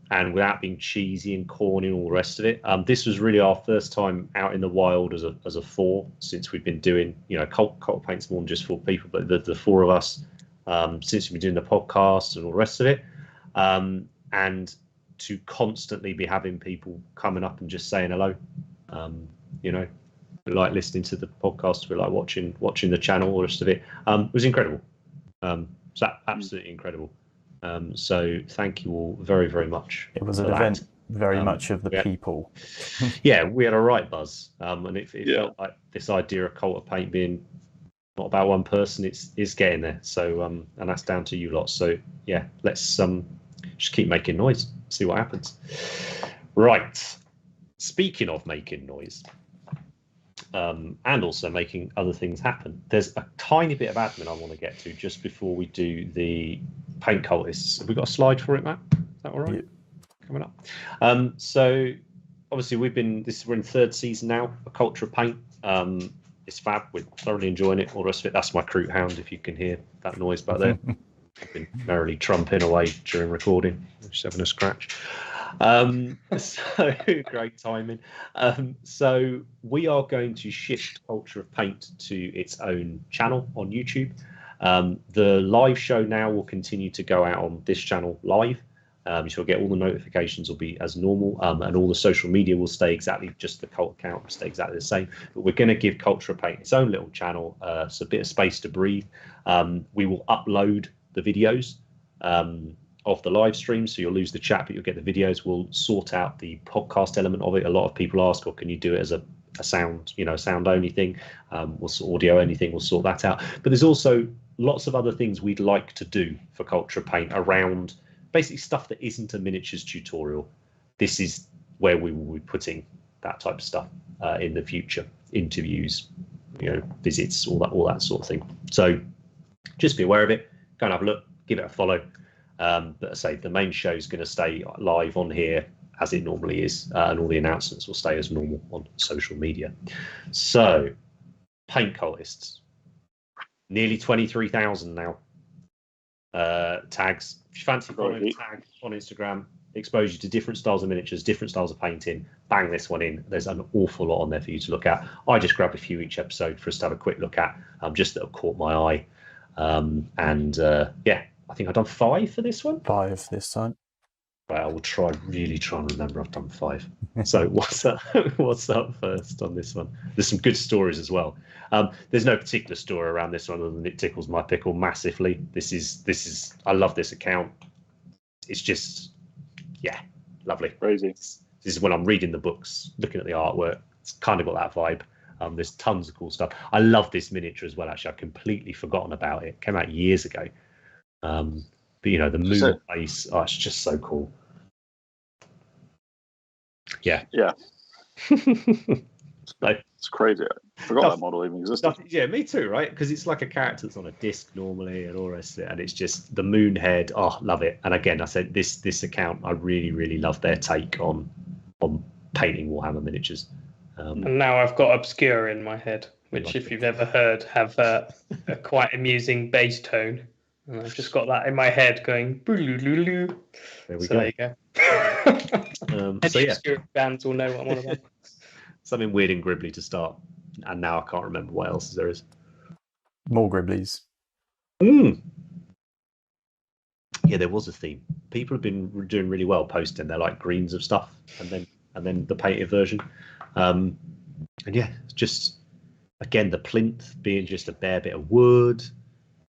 And without being cheesy and corny and all the rest of it, this was really our first time out in the wild as a four since we've been doing, Cult Paint's more than just 4 people, but the 4 of us since we've been doing the podcast and all the rest of it. And to constantly be having people coming up and just saying hello, we like listening to the podcast, we like watching the channel, all the rest of it. It was incredible. It's absolutely incredible. So thank you all very, very much. It was an event very much of the people. Yeah, we had a right buzz, and it felt like this idea of Cult of Paint being not about one person, it's getting there. So and that's down to you lot. So yeah, let's just keep making noise, see what happens. Right. Speaking of making noise, and also making other things happen, there's a tiny bit of admin I want to get to just before we do the Paint Cultists. Have we got a slide for it, Matt? Is that all right? Yeah. Coming up. So obviously we're in 3rd season now, a Culture of Paint. It's fab. We're thoroughly enjoying it. All the rest of it. That's my Crute Hound, if you can hear that noise back there. I've been merrily trumping away during recording, just having a scratch. So great timing. So we are going to shift Culture of Paint to its own channel on YouTube. The live show now will continue to go out on this channel live. You'll get all the notifications will be as normal, and all the social media will stay exactly, just the cult account will stay exactly the same. But we're going to give Culture of Paint its own little channel, so a bit of space to breathe. We will upload the videos of the live stream, so you'll lose the chat, but you'll get the videos. We'll sort out the podcast element of it. A lot of people ask, or can you do it as a sound, sound only thing? Audio only thing. We'll sort that out. But there's also lots of other things we'd like to do for Culture of Paint around basically stuff that isn't a miniatures tutorial. This is where we will be putting that type of stuff in the future. Interviews, visits, all that sort of thing. So just be aware of it. Go and have a look, give it a follow. But I say the main show is going to stay live on here as it normally is, and all the announcements will stay as normal on social media. So, Paint Cultists, nearly 23,000 now. Tags. If you fancy following a tag on Instagram, expose you to different styles of miniatures, different styles of painting, bang this one in. There's an awful lot on there for you to look at. I just grab a few each episode for us to have a quick look at, just that have caught my eye. I think I've done 5 for this one. 5 this time. Well, we'll really try and remember I've done 5. So what's up first on this one? There's some good stories as well. There's no particular story around this one other than it tickles my pickle massively. This is I love this account. It's just, lovely. Crazy. This is when I'm reading the books, looking at the artwork. It's kind of got that vibe. There's tons of cool stuff. I love this miniature as well, actually. I've completely forgotten about it. It came out years ago. But the moon face, it's just so cool. Yeah. It's crazy. I forgot that model even existed. Yeah, me too, right? Because it's like a character that's on a disc normally and all the rest of it, and it's just the moon head. Oh, love it. And again, I said this account, I really, really love their take on painting Warhammer miniatures. And now I've got Obscure in my head, which, if you've ever heard, have a quite amusing bass tone. And I've just got that in my head going. There we go. There you go. Any Obscure bands will know what I'm on about. Something weird and gribbly to start, and now I can't remember what else there is. More gribblies. Yeah, there was a theme. People have been doing really well posting their like greens of stuff, and then the painted version. And yeah, just again the plinth being just a bare bit of wood,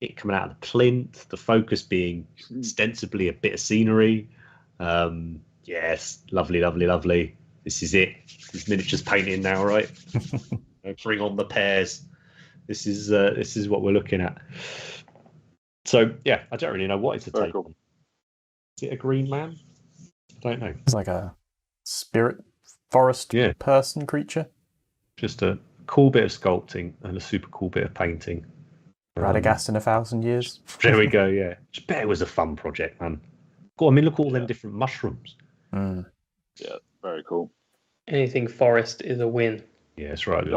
it coming out of the plinth, the focus being ostensibly a bit of scenery. Yes, lovely, lovely, lovely. This is it. These miniatures painting now, right? Bring on the pairs. This is what we're looking at. So yeah, I don't really know what it's a take on. Is it a green man? I don't know. It's like a spirit forest person creature. Just a cool bit of sculpting and a super cool bit of painting. Radagast in 1,000 years. There we go. Yeah, just bet it was a fun project, man. God, I mean, look at all them different mushrooms. Yeah, very cool. Anything forest is a win. Yeah, that's right.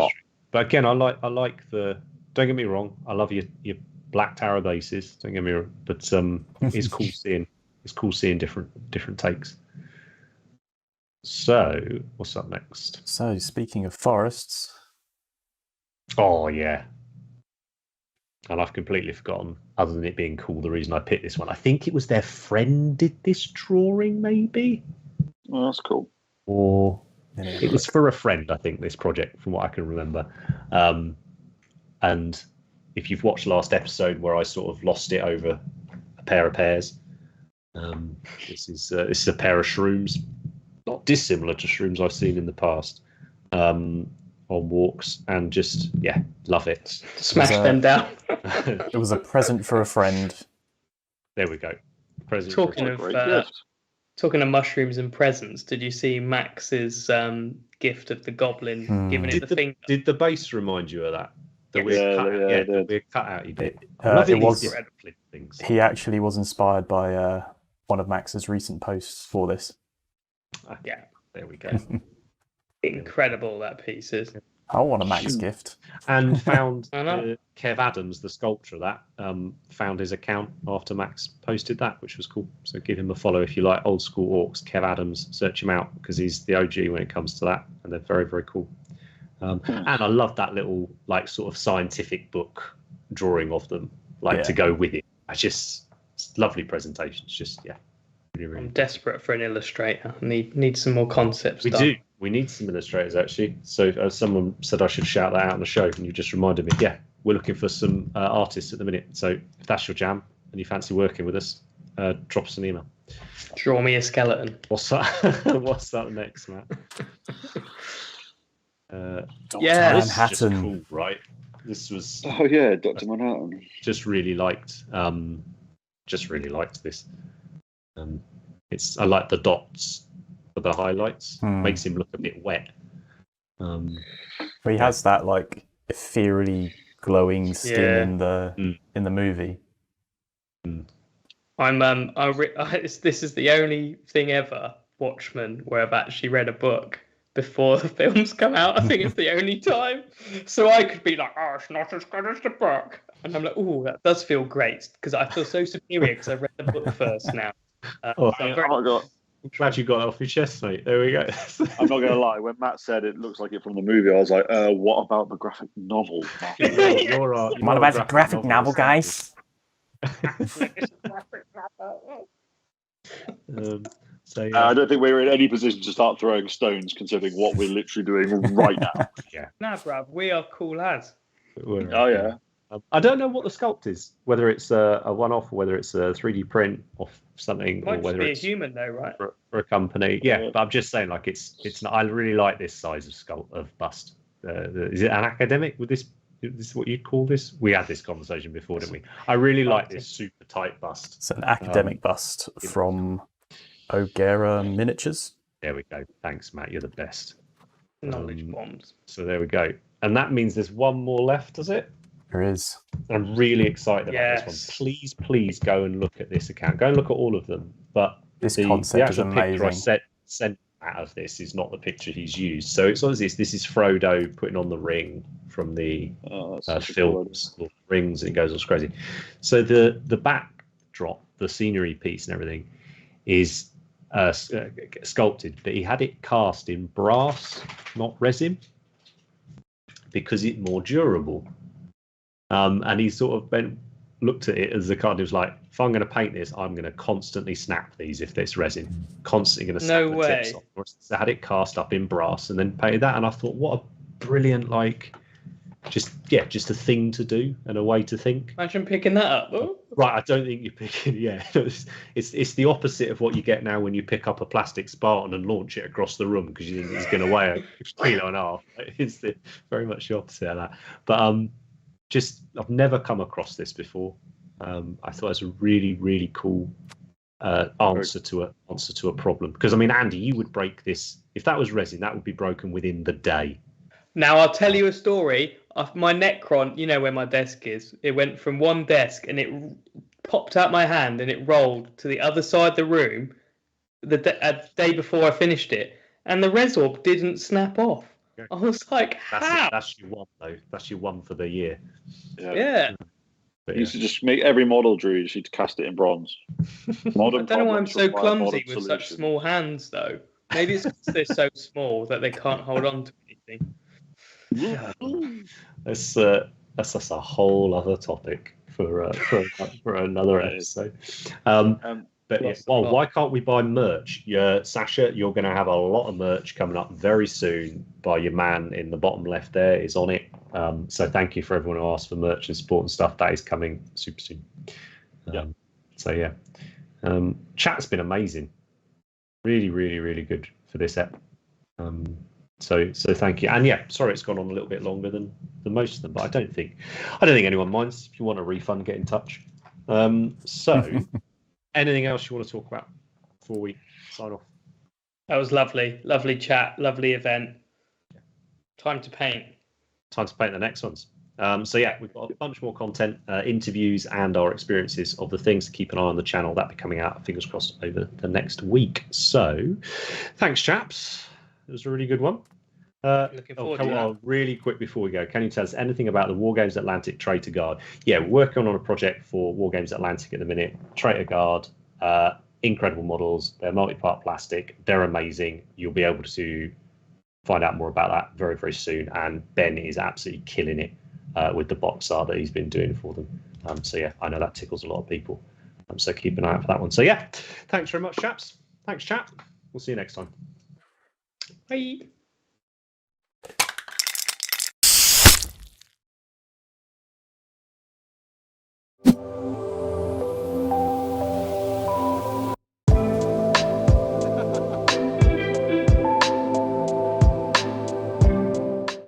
But again, I like the. Don't get me wrong. I love your Black Tower bases. Don't get me wrong. But it's cool seeing different takes. So what's up next? So speaking of forests. Oh yeah. And I've completely forgotten, other than it being cool, the reason I picked this one. I think it was their friend did this drawing, maybe. Oh, that's cool. Or it was for a friend, I think, this project, from what I can remember. And if you've watched last episode where I sort of lost it over a pair of pairs, this is a pair of shrooms, not dissimilar to shrooms I've seen in the past, on walks, and just love it. Smash them down. It was a present for a friend. There we go. Present. Talking of mushrooms and presents, did you see Max's gift of the goblin giving it the finger? Did the base remind you of that? The weird cut-out bit. He actually was inspired by one of Max's recent posts for this. Yeah, there we go. Incredible that piece is. I want a Max gift. And found Kev Adams, the sculptor of that, found his account after Max posted that, which was cool. So give him a follow if you like old school orcs. Kev Adams, search him out because he's the OG when it comes to that, and they're very, very cool. And I love that little like sort of scientific book drawing of them, to go with it. It's lovely presentation. It's just really, really. I'm desperate for an illustrator. I need some more concepts. We need some illustrators, actually. So someone said I should shout that out on the show, and you just reminded me. Yeah, we're looking for some artists at the minute. So if that's your jam and you fancy working with us, drop us an email. Draw me a skeleton. What's that? What's that next, Matt? This is just cool, right? This was. Oh yeah, Dr. Manhattan. Just really liked this. I like the dots for the highlights. Makes him look a bit wet. But he has that like ethereally glowing skin in the movie. This is the only thing ever, Watchmen, where I've actually read a book before the films come out. I think it's the only time. So I could be like, oh, it's not as good as the book. And I'm like, oh, that does feel great, because I feel so superior because I read the book first now. I'm glad you got it off your chest, mate. There we go. I'm not going to lie. When Matt said it looks like it from the movie, I was like, what about the graphic novel? What about the graphic novel, guys? I don't think we're in any position to start throwing stones, considering what we're literally doing right now. Nah, bruv, we are cool lads. Oh, yeah. I don't know what the sculpt is, whether it's a one-off or whether it's a 3D print of something, or whether it's a human, though, right? For a company. Yeah, but I'm just saying, like, it's not. I really like this size of sculpt of bust. Is it an academic? Is this what you'd call this? We had this conversation before, didn't we? I really like this super tight bust. It's an academic bust from O'Gara Miniatures. There we go. Thanks, Matt. You're the best. Knowledge bombs. So there we go. And that means there's one more left, does it? There is. I'm really excited about this one. Please go and look at this account. Go and look at all of them. But this the concept is actual picture I amazing. sent out of this is not the picture he's used. So it's obviously this is Frodo putting on the ring from the films, cool rings, and it goes all crazy. So the backdrop, the scenery piece and everything is sculpted, but he had it cast in brass, not resin, because it's more durable. And he sort of looked at it as the card. He was like, if I'm going to paint this, I'm going to constantly snap these if it's resin. Constantly going to snap the tips off. So I had it cast up in brass and then painted that. And I thought, what a brilliant, just a thing to do and a way to think. Imagine picking that up. Oh. Right, I don't think you're picking. Yeah, it's the opposite of what you get now when you pick up a plastic Spartan and launch it across the room because you think it's going to weigh a kilo and a half. It's very much the opposite of that. But I've never come across this before. I thought it was a really, really cool answer to a problem. Because I mean, Andy, you would break this if that was resin. That would be broken within the day. Now I'll tell you a story. My Necron, you know where my desk is. It went from one desk and it popped out my hand and it rolled to the other side of the room the day before I finished it, and the Resorb didn't snap off. I was like, how? That's your one, though. That's your one for the year. Yeah. But you used to just make every model, Drew. You should cast it in bronze. I don't know why I'm so clumsy with such small hands, though. Maybe it's because they're so small that they can't hold on to anything. Yeah. That's a whole other topic for another episode. But yeah, why can't we buy merch? Sasha, you're going to have a lot of merch coming up very soon. By your man in the bottom left there is on it. So thank you for everyone who asked for merch and support and stuff. That is coming super soon. So yeah, chat's been amazing. Really, really, really good for this ep. So thank you. And yeah, sorry it's gone on a little bit longer than most of them, but I don't think anyone minds. If you want a refund, get in touch. So. Anything else you want to talk about before we sign off? That was lovely. Lovely chat. Lovely event. Time to paint. Time to paint the next ones. So yeah, we've got a bunch more content, interviews and our experiences of the things to keep an eye on the channel. That'll be coming out, fingers crossed, over the next week. So thanks, chaps. It was a really good one. Looking forward to that. Really quick before we go, can you tell us anything about the Wargames Atlantic Traitor Guard? Yeah, we're working on a project for Wargames Atlantic at the minute. Traitor Guard, incredible models. They're multi-part plastic. They're amazing. You'll be able to find out more about that very, very soon. And Ben is absolutely killing it with the box art that he's been doing for them. So yeah, I know that tickles a lot of people. So keep an eye out for that one. So yeah, thanks very much, chaps. Thanks, chat. We'll see you next time. Bye.